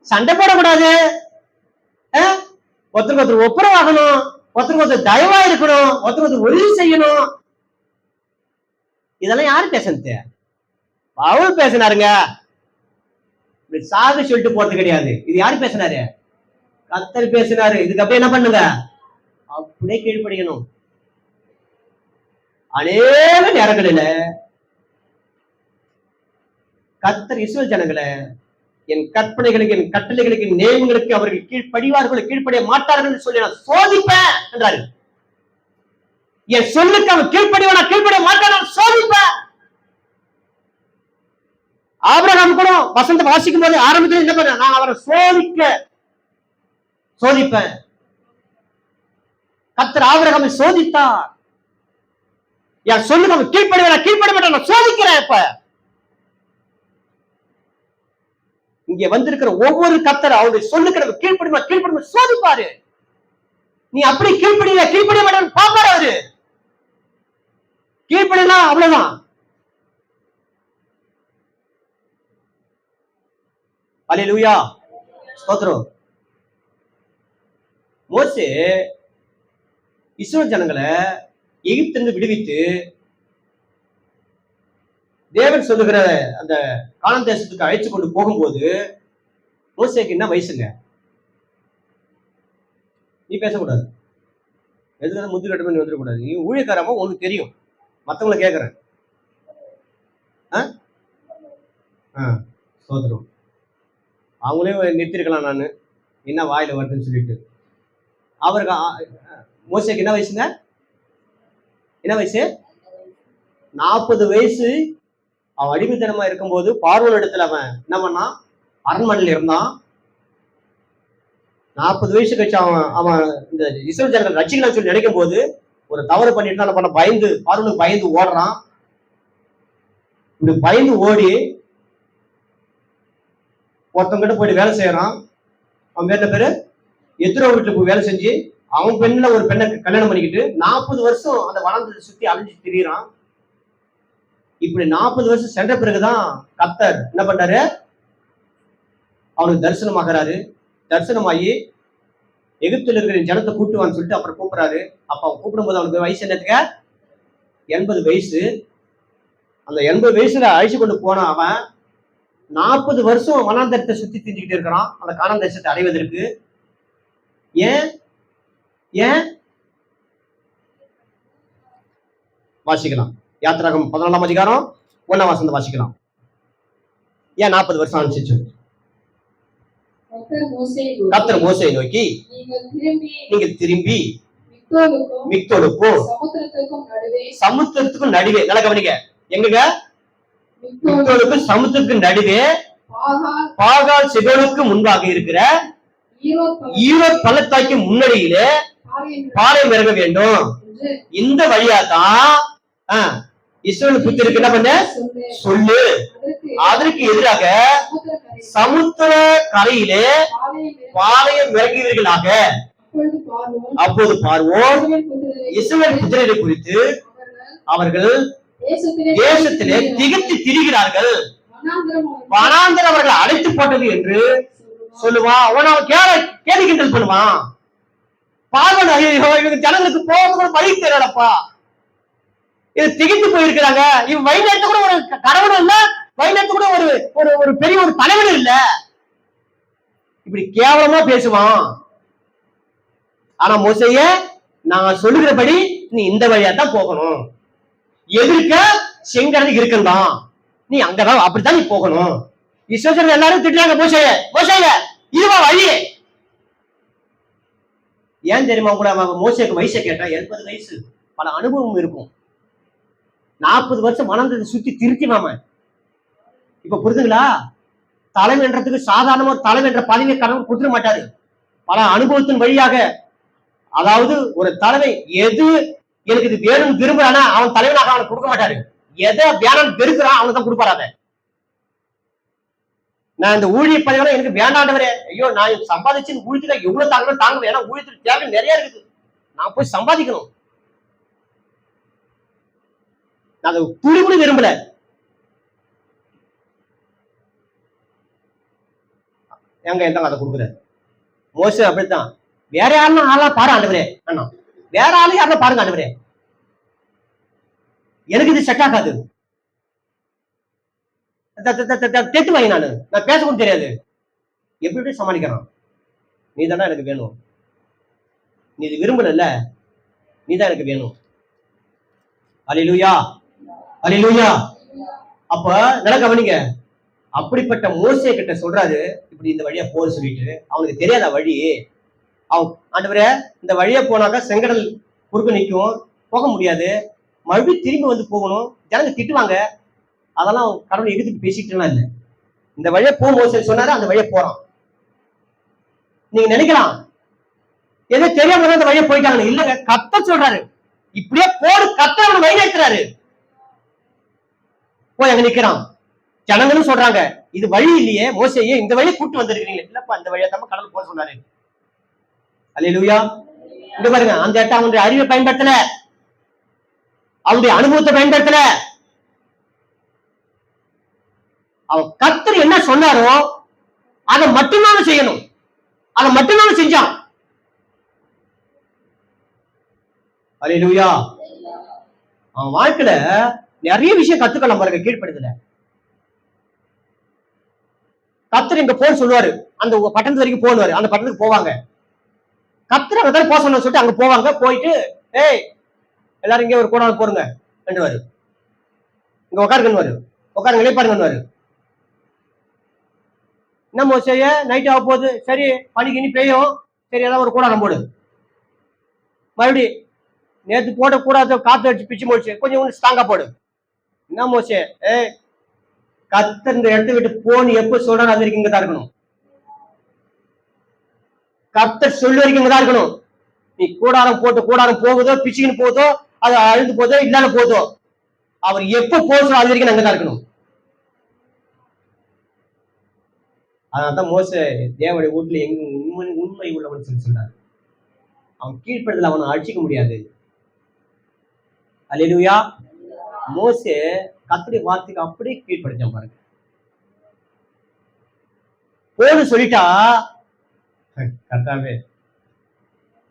சண்டை போடக்கூடாது, ஒருத்தருக்கு ஒருத்தர் ஒப்புரவாகணும், ஒருத்தருக்கு ஒருத்தர் தயவா இருக்கணும், ஒருத்தருக்கு ஒருத்தர் உதவி செய்யணும். இதெல்லாம் யாரு பேசுறது? பவுல் பேசினாருங்க. சாகு சொல்லிட்டு போறது கிடையாது. இது யாரு பேசினாரு? கர்த்தர் பேசினாரு. இதுக்கு அப்படியே என்ன பண்ணுங்க? அப்படியே கீழ்ப்படியணும். அநேக நேரங்களில கர்த்தர் இஸ்ரவேல் ஜனங்களை என் கற்பனைகளுக்கு, என் கட்டளைகளுக்கு, நியமங்களுக்கு அவர்கள் கீழ்ப்படிவார்கள், கீழ்ப்படிய மாட்டார்கள் சொல்லி நான் சோதிப்பேன் என்றாரு. என் சொல்லுக்கு அவன் கீழ்ப்படிவானா கீழ்ப்படிய மாட்டான் சோதிப்பேன். ஆபிரகாம் கூட வசந்த வாசிக்கும் போது ஆரம்பத்தில் என்ன பண்ண, நான் அவரை சோதிப்பேன். கர்த்தர் ஆபிரகாமை சோதித்தார். என் சொல்லுக்கு அவன் கீழ்ப்படிவானா கீழ்ப்படிய மாட்டான் நான் சோதிக்கிறேன். இப்ப இங்க வந்திருக்கிற ஒவ்வொரு கர்த்தர் அவருடைய சொல்லுக்கு கீழ்ப்படிமா சோதிப்பாரு. நீ அப்படி கீழ்ப்படிய மாட்டான்னு பாப்பாரு. அவரு கீழ்ப்படினா அவ்வளவுதான். அல்லேலூயா. ஸ்தோத்திரம். மோசே இஸ்ரவேல் ஜனங்களை எகிப்திலிருந்து விடுவித்து தேவன் சொல்லுகிற அந்த கானான் தேசத்துக்கு அழைச்சு கொண்டு போகும்போது மோசேக்கு என்ன வயசுங்க? நீ பேசக்கூடாது, எதுல முத்து கட்டமே நீ வந்துடக்கூடாது. நீ ஊழியக்காரமா உனக்கு தெரியும், மற்றவங்களை கேட்கறேன். சோதரம் அவங்களே நிறுத்திருக்கலாம், நான் என்ன வாயில வருதுன்னு சொல்லிட்டு. அவருக்கு மோசேக்கு என்ன வயசுங்க? என்ன வயசு? 40 வயசு. அவன் அடிமைத்தனமா இருக்கும்போது பார்வோன் இடத்துல அவன் என்ன பண்ணான்? அரண்மனையில் இருந்தான். 40 வயசு கழிச்சு அவன் இந்த இஸ்ரவேல் ஜனங்கள் ரட்சிக்கலாம் சொல்லி நினைக்கும் போது ஒரு தவறு பண்ணிட்டு என்ன பண்ண, பார்வோனுக்கு பயந்து ஓடுறான். இப்படி பயந்து ஓடி ஒருத்தவங்கிட்ட போயிட்டு வேலை செய்யறான். அவன் பேர் என்ன பேரு? எத்திரோ வீட்டுல போய் வேலை செஞ்சு அவன் பெண்ணுல ஒரு பெண்ணை கல்யாணம் பண்ணிக்கிட்டு 40 வருஷம் அந்த வனாந்தரத்தை சுத்தி அலைஞ்சு திரியிறான். இப்படி 40 வருஷம் சென்ற பிறகுதான் கர்த்தர் என்ன பண்றாரு? அவனுக்கு தரிசனமாகறாரு. தரிசனமாகி எகிப்தில் இருக்கிற ஜனத்தை கூட்டுவான்னு சொல்லிட்டு அப்புறம் கூப்பிடுறாரு. அப்ப அவன் கூப்பிடும்போது அவனுக்கு வயசு என்னத்துக்க? 80 வயசு. அந்த 80 வயசுல அழிச்சு கொண்டு போன அவன் 40 வருஷம் வனாந்தரத்தை சுத்தி திரிஞ்சுக்கிட்டு இருக்கிறான் அந்த கானான் தேசத்தை அடைவதற்கு. ஏன் ஏன் வாசிக்கலாம். யாத்திராகம் 14ஆம் அதிகாரம் 1ஆம் வசனம் வாசிக்கலாம். ஏன் 40 வருஷம் ஆரம்பிச்சு? கர்த்தர் மோசேயை நோக்கி நீங்கள் திரும்பி மிக்தோலுக்கும் சமுத்திரத்துக்கும் நடுவே, நல்லா கவனிங்க, எங்க? மிக்தோலுக்கும் சமுத்திரத்துக்கும் நடுவே பாகால் செபோனுக்கு முன்பாக இருக்கிற ஈரோத் பள்ளத்தாக்கு முன்னணியிலே பாளையம் இறங்க வேண்டும். இந்த வழியா தான் இஸ்ரவேல் புத்திரருக்கு என்ன பண்ண சொல்லு. அதற்கு எதிராக சமுத்திர கரையிலே பாளையம் இறங்குவீர்களாக. அப்போது பார்வோன் இஸ்ரவேல் புத்திரரை குறித்து அவர்கள் தேசத்திலே திகைத்து திரிகிறார்கள், வனாந்தரம் அவர்கள் அழைத்து போட்டது என்று சொல்லுவான். அவன் கேள்வி கிண்டல் பண்ணுவான். பார்வன் ஐயோ இவங்க ஜனங்களுக்கு போகிறது வழி தெரியலப்பா, இது திகைத்து போயிருக்கிறாங்க, இவன் வழிநடத்த கூட ஒரு கடவுளும் இல்ல, வழிநடத்த கூட ஒரு ஒரு பெரிய ஒரு தலைவனும் இல்ல, இப்படி கேவலமா பேசுவான். ஆனா மோசேயே, நான் சொல்லுகிறபடி நீ இந்த வழியா தான் போகணும், எதிர்க்க செங்கடல் இருக்குதான், நீ அங்கதான் அப்படித்தான் நீ போகணும். இஸ்ரவேலர் எல்லாரும் திட்டுறாங்க மோசேயே, மோசேயே இதுவா வழி? ஏன் தெரியுமா? கூட மோசேக்கு வயசை கேட்டா 80 வயசு, பல அனுபவம் இருக்கும். 40 வருஷம் மனதை சுத்தி திருத்தினாம. இப்ப புரிதுங்களா? தலைவன்றதுக்கு சாதாரணமா தலைவர் என்ற பதவியை கடவுள் கொடுத்துட மாட்டாரு. பல அனுபவத்தின் வழியாக, அதாவது ஒரு தலைவை எது எனக்கு இது வேணும் விரும்புறானா அவன் தலைவனாக அவனுக்கு கொடுக்க மாட்டாரு. எதை வேணாம் வெறுக்கிறான் அவனுக்கு தான் கொடுப்பாரு. நான் இந்த ஊழிய பதவியோட எனக்கு வேண்டாண்டவரே, ஐயோ நான் சம்பாதிச்சு ஊழியத்துல எவ்வளவு தாங்கணும் தாங்க, ஏன்னா ஊழியத்துல தேவை நிறைய இருக்குது, நான் போய் சம்பாதிக்கணும். நான் அதை துளி கூட விரும்பல. எங்க எந்த அதை கொடுக்குற மோசே அப்படித்தான். வேற யாருன்னா ஆளா பாரு ஆண்டவரே, அண்ணா வேற ஆளு யாருன்னா பாருங்க ஆண்டவரே, எனக்கு இது செட் ஆகாது, தெத்து வாங்கி நான் பேச கூட தெரியாது, எப்படி சமாளிக்கிறான். நீ தானே எனக்கு வேணும், நீ இது விரும்பல, நீ தான் எனக்கு வேணும். அல்லேலூயா, அல்லேலூயா. அப்ப நல்லா கவனிங்க, அப்படிப்பட்ட மோசே கிட்ட சொல்றாரு இப்படி இந்த வழியா போன்னு சொல்லிட்டு, அவனுக்கு தெரியாத வழி. அவன் ஆண்டவரே இந்த வழியா போனாக்கா செங்கடல் குறுக்க நிற்கும், போக முடியாது, மறுபடியும் திரும்பி வந்து போகணும், ஜனங்க திட்டுவாங்க, அதெல்லாம் கடவுள் எதிர்த்து பேசிட்டுலாம் இல்லை. இந்த வழியா போ மோசே சொன்னாரு, அந்த வழியா போறான். நீங்க நினைக்கலாம் எதோ தெரியாம அந்த வழியா போயிட்டாங்க, இல்லங்க கர்த்தர் சொல்றாரு இப்படியே போடு, கர்த்தர் அவனை வழி நடத்துறாரு. போய் அங்க நிக்கிறான், ஜனங்களும் சொல்றாங்க இது வழி இல்லையே மோசேயே, இந்த வழியை கூட்டு வந்திருக்கீங்களே. இல்லப்பா இந்த வழியா தான் கடவுள் போக சொன்னாரு. அல்லேலூயா. இங்க பாருங்க, அந்த இடத்த அவனுடைய அறிவை பயன்படுத்தல, அவனுடைய அனுபவத்தை பயன்படுத்தல, அவன் கர்த்தர் என்ன சொன்னாரோ அதை மட்டும்தான் செய்யணும், அதை மட்டும்தான் செஞ்சான். அல்லேலூயா. அவன் வாழ்க்கையில நிறைய விஷயம் கத்துக்கலாம் பாருங்க, கீழ்ப்படுதல. கர்த்தர் இங்க போன்னு சொல்லுவாரு, அந்த பட்டணத்து வரைக்கும் போடுவாரு, அந்த பட்டணத்துக்கு போவாங்க. கர்த்தர் அங்க தான் போக சொன்ன சொல்லிட்டு அங்க போவாங்க. போயிட்டு ஏய் எல்லாரும் இங்கே ஒரு கூடாது போருங்க என்றுவாரு, இங்க உட்காருங்கன்னு உட்காருங்க இளைப்பாருங்கன்னு. என்ன மோசேய நைட் ஆக போகுது, சரி பனிக்கு இனி பெய்யும், சரி ஏதாவது ஒரு கூடாரம் போடு. மறுபடி நேற்று போட கூடாது, காத்து அடிச்சு பிச்சு முடிச்சு கொஞ்சம் ஸ்ட்ராங்கா போடு. என்ன மோசே, கர்த்தர் இந்த இடத்த விட்டு போன்னு எப்ப சொல்றாரு அது வரைக்கும் இங்கதான் இருக்கணும், கர்த்தர் சொல்லி வரைக்கும் இங்கதான் இருக்கணும். நீ கூடாரம் போட்டு கூடாரம் போகுதோ பிச்சுக்கின்னு போதோ அது அழுந்து போதோ இல்லாத போதோ, அவர் எப்ப போக சொல்ற அது வரைக்கும் அங்கதான் இருக்கணும். அதனால்தான் மோசே தேவனுடைய வீட்டுல உண்மை உள்ளவன் சொல்லி சொன்னார். அவன் கீழ்ப்படுதல் அவனை அழிச்சிக்க முடியாது. அல்லேலூயா. மோசே கர்த்தருடைய வார்த்தைக்கு அப்படியே கீழ்ப்படுத்தான் பாருங்க. போன்னு சொல்லிட்டா, கர்த்தாவே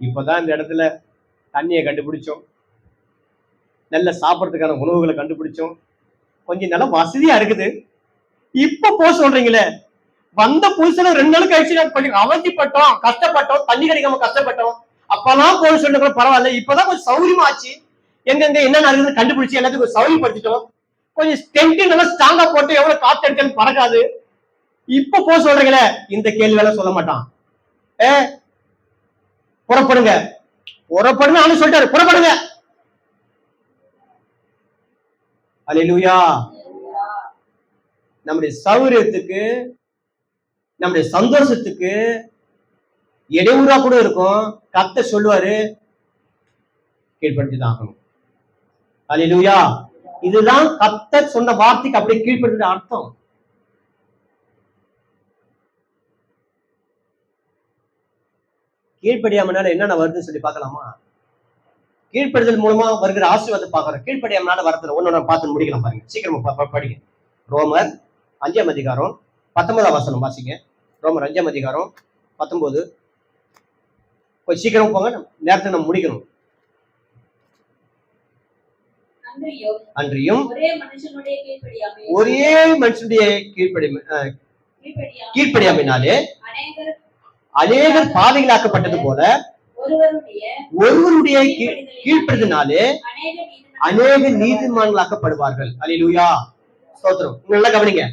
இப்பதான் இந்த இடத்துல தண்ணியை கண்டுபிடிச்சோம், நல்ல சாப்பிட்றதுக்கான உணவுகளை கண்டுபிடிச்சோம், கொஞ்சம் நல்லா வசதியா இருக்குது, இப்ப போ சொல்றீங்களே. வந்த புதுசுல 2 நாள் கழிச்சு கொஞ்சம் அவதிப்பட்டோம், கஷ்டப்பட்டோம், தண்ணி கிடைக்காம கஷ்டப்பட்டோம், அப்பெல்லாம் போய் சொல்லிட்டு கூட பரவாயில்ல, இப்பதான் கொஞ்சம் சௌரியமா ஆச்சு, எங்கெங்க என்னென்ன இருக்குன்னு கண்டுபிடிச்சு எல்லாத்துக்கும் சௌரியப்படுத்திட்டோம், கொஞ்சம் டென்ட் நல்லா ஸ்ட்ராங்கா போட்டு எவ்வளவு காத்து அடிச்சாலும் பறக்காது, இப்ப போ சொல்றீங்களே. இந்த கேள்வி எல்லாம் சொல்ல மாட்டான். புறப்படுங்க புறப்படுங்க அவனு சொல்லிட்டாரு, புறப்படுங்க. அல்லேலூயா. நம்முடைய சௌரியத்துக்கு நம்முடைய சந்தோஷத்துக்கு இடையூறா கூட இருக்கும், கர்த்தர் சொல்லுவாரு கீழ்ப்படுத்திதான் ஆகணும். அல்லேலூயா. இதுதான் கர்த்தர் சொன்ன வார்த்தைக்கு அப்படியே கீழ்ப்படுத்த அர்த்தம். கீழ்ப்படியாமனால என்னென்ன வருதுன்னு சொல்லி பார்க்கலாமா? கீழ்ப்படுதல் மூலமா வருகிற ஆசீர்வாதத்தை பார்க்கறோம். கீழ்ப்படியாமனால வரத்துல ஒன்னு பார்த்து முடிக்கலாம் பாருங்க. சீக்கிரமா படிங்க. ரோமர் 5ஆம் அதிகாரம் 19ஆம் வசனம் வாசிங்க. ரோமர் 5ஆம் அதிகாரம் 19. கொஞ்சம் சீக்கிரம் போங்க, நேரத்தை நம்ம முடிக்கணும். அன்றியும் ஒரே மனுஷனுடைய கீழ்ப்படியாமையினாலே அநேகர் பாவிகளாக்கப்பட்டது போல ஒருவருடைய கீழ்ப்படுத்தினாலே அநேக நீதிமான்களாக்கப்படுவார்கள். அல்லேலூயா. ஸ்தோத்திரம். நல்லா கவனிங்க.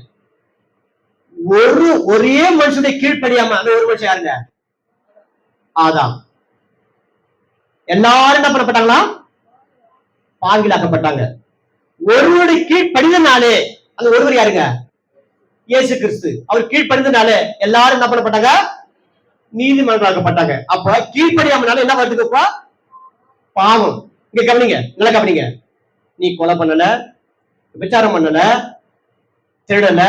ஒரே மனுஷனுடைய கீழ்ப்படியாம, அந்த ஒரு மனுஷன் யாருங்க? ஆதாம். எல்லாரும் என்ன பண்ணப்பட்டாங்களா? பாவிகளாக்கப்பட்டாங்க. ஒருவருடைய கீழ்ப்படிதனாலே, அந்த ஒருவர் யாருங்க? இயேசு கிறிஸ்து. அவர் கீழ்ப்படிந்தனாலே எல்லாரும் என்ன பண்ணப்பட்டாங்க? நீதிமன்றாக்கப்பட்டாங்க. அப்ப கீழ்ப்படியாமனால என்ன வருதுப்பா? பாவம். இங்க கவனிங்க, நல்லா கவனிங்க. நீ கொலை பண்ணல, விபச்சாரம் பண்ணல, திருடல,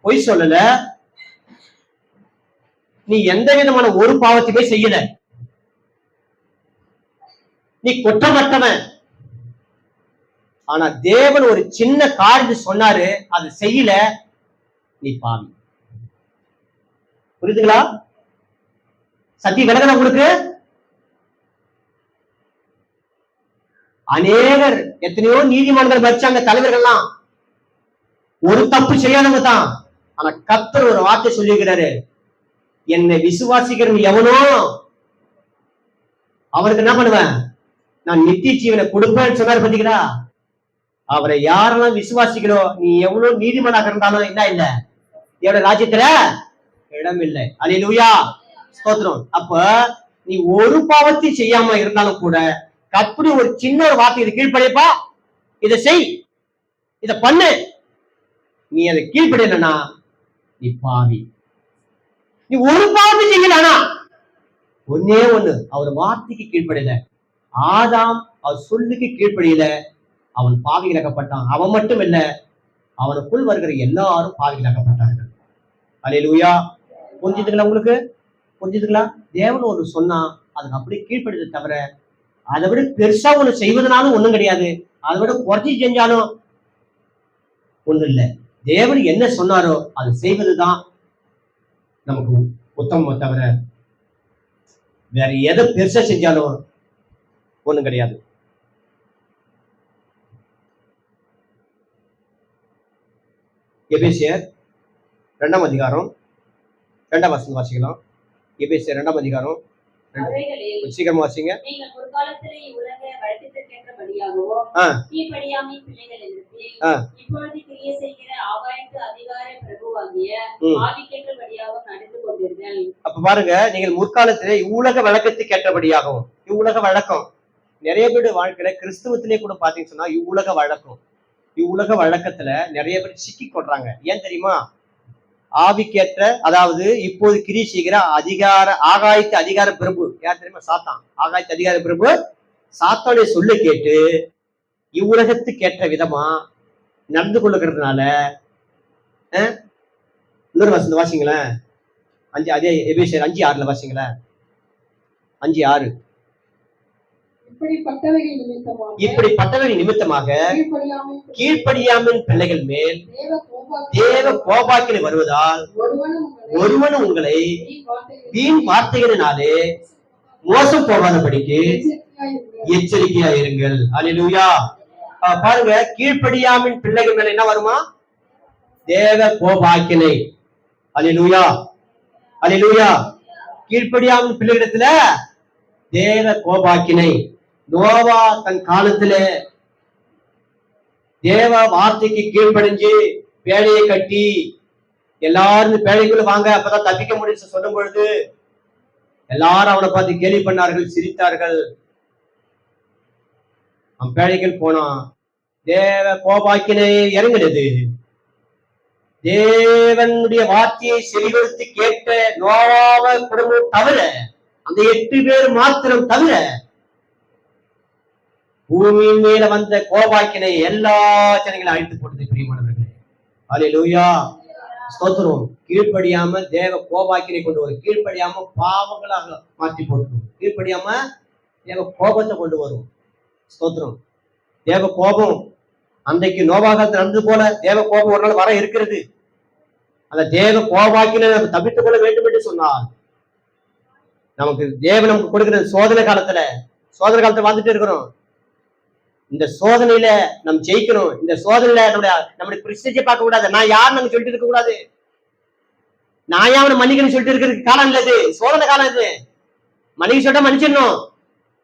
பொய் சொல்லல, நீ எந்த விதமான ஒரு பாவத்தையுமே செய்யல, நீ குற்றமற்றவன். ஆனா தேவன் ஒரு சின்ன காரியத்தை சொன்னாரு, அது செய்யல, நீ பாவி. புரியுதுங்களா? சத்திய விலகன உங்களுக்கு. அநேகர் எத்தனையோ நீதிமன்றங்கள் வச்சாங்க, தலைவர்கள்லாம் ஒரு தப்பு செய்யாதவங்க தான். ஆனா கர்த்தர் ஒரு வார்த்தை சொல்லியிருக்கிறாரு, என்னை விசுவாசிக்கிறவன் எவனோ அவருக்கு என்ன பண்ணுவேன், நான் நித்திய ஜீவனை கொடுப்பேன்னு சொன்னாரு. பாத்தீங்களா? அவரை யாரெல்லாம் விசுவாசிக்கிறோ, நீ எவ்வளவு நீதிமன்றாக இருந்தாலும் என்ன இல்ல, எவ்வளவு ராஜ்யத்துல இடம் இல்லை. அல்லேலூயா. ஸ்தோத்திரம். அப்ப நீ ஒரு பாவத்தை செய்யாம இருந்தாலும் கூட கர்த்தர் ஒரு சின்ன ஒரு வார்த்தை, இது கீழ்ப்படியப்பா, இதை செய், இத பண்ணு, நீ அதை கீழ்ப்படியலன்னா நீ பாவி. நீ ஒரு பாவத்தை செய்யலனா, ஒன்னே ஒண்ணு, அவர் வார்த்தைக்கு கீழ்ப்படியல, ஆதாம் அவர் சொல்லுக்கு கீழ்ப்படியல, அவன் பாவிகளாக்கப்பட்டான். அவன் மட்டும் இல்ல, அவனுக்குள் வருகிற எல்லாரும் பாவிகளாக்கப்பட்டார்கள். அல்லேலூயா. புரிஞ்சுதுங்களா? உங்களுக்கு புரிஞ்சுதுங்களா? தேவன் ஒண்ணு சொன்னா அதுக்கு அப்படியே கீழ்ப்படுத்த தவிர அதை விட பெருசா ஒண்ணு செய்வதனாலும் ஒண்ணும் கிடையாது, அதை விட குறைச்சி செஞ்சாலும் ஒண்ணு இல்லை. தேவன் என்ன சொன்னாரோ அது செய்வதுதான் நமக்கு உத்தமம் தவிர வேற எதை பெருசா செஞ்சாலும் ஒண்ணும் கிடையாது. எபேசியர் 2ஆம் அதிகாரம் 2ஆம் வசனம் வாசிக்கலாம். எபேசியர் 2ஆம் அதிகாரம் சீக்கிரமா வாசிங்க. அப்ப பாருங்க, நீங்கள் முற்காலத்திலே இவ்வுலக வழக்கத்துக்கு ஏற்றபடியாகவும், இவ்வுலக வழக்கம் நிறைய பேருடைய வாழ்க்கையில கிறிஸ்துவத்திலே கூட பாத்தீங்கன்னு சொன்னா இவ்வுலக வழக்கம், இவ்வுலக வழக்கத்துல நிறைய பேர் சிக்கி கொள்றாங்க. ஏன் தெரியுமா? ஆவிக்கேற்ற, அதாவது இப்போது கிரி செய்கிற ஆகாயத்து அதிகார பிரபு யார் தெரியுமா? சாத்தான். ஆகாயத்து அதிகார பிரபு சாத்தானுடைய சொல்ல கேட்டு இவ்வுலகத்துக்கு ஏற்ற விதமா நடந்து கொள்ளுகிறதுனால இன்னொரு வசனம் வாசிங்களேன். 5 அதே எபேசியர் 5:6 வாசிங்களேன். 5:6. இப்படிப்பட்டவைகள் நிமித்தமாக கீழ்ப்படியாமின் பிள்ளைகள் மேல் தேவ கோபாக்கினை வருவதால் ஒருவனும் உங்களை வீண் வார்த்தைகளினாலே மோசம் போகாதபடிக்கு எச்சரிக்கையா இருங்கள். அல்லேலூயா. பாருங்க, கீழ்ப்படியாமின் பிள்ளைகள் மேல என்ன வருமா? தேவ கோபாக்கினை. அல்லேலூயா, அல்லேலூயா. கீழ்ப்படியாமின் பிள்ளைகளிடத்துல தேவ கோபாக்கினை. நோவா தன் காலத்துல தேவ வார்த்தைக்கு கீழ்ப்படிஞ்சு பேழையை கட்டி எல்லாரும் பேழைக்குள்ள வாங்க அப்பதான் தப்பிக்க முடியும் சொல்லும் பொழுது எல்லாரும் அவனை பார்த்து கேலி பண்ணார்கள், சிரித்தார்கள். அவன் பேழைகள் போனான். தேவ கோபாக்கினை இறங்கினது. தேவனுடைய வார்த்தையை செவிகொடுத்து கேட்ட நோவாவ குடும்பம் தவிர, அந்த 8 பேர் மாத்திரம் தவிர, பூமியின் மேல வந்த கோபாக்கினை எல்லா ஜனங்களையும் அழித்து போட்டது. பிரியமானவர்களே, அல்லேலூயா, ஸ்தோத்திரம். கீழ்ப்படியாம தேவ கோபாக்கினை கொண்டு வரும். கீழ்ப்படியாம பாவங்களாக மாற்றி போட்டுரும். கீழ்ப்படியாம தேவ கோபத்தை கொண்டு வரும். ஸ்தோத்திரம். தேவ கோபம் அன்றைக்கு நோவா காலத்தில் நடந்தது போல தேவ கோபம் ஒரு நாள் வர இருக்கிறது. அந்த தேவ கோபாக்கினை நம்ம தப்பித்துக் கொள்ள வேண்டும் என்று சொன்னால், நமக்கு தேவன் நமக்கு கொடுக்கிற சோதனை காலத்துல வாழ்ந்துட்டு இருக்கிறோம். இந்த சோதனையில நம்ம ஜெயிக்கணும். இந்த சோதனையில நம்முடைய பிரச்சனையை பார்க்க கூடாது. நான் யார் நம்ம சொல்லிட்டு இருக்க கூடாது. நான் யாவன மன்னிக்கணும்னு சொல்லிட்டு இருக்கிற காலம் இல்ல இது. சோதனை காலம் இது. மன்னிக்க சொல்லிட்டா மன்னிச்சிடணும்,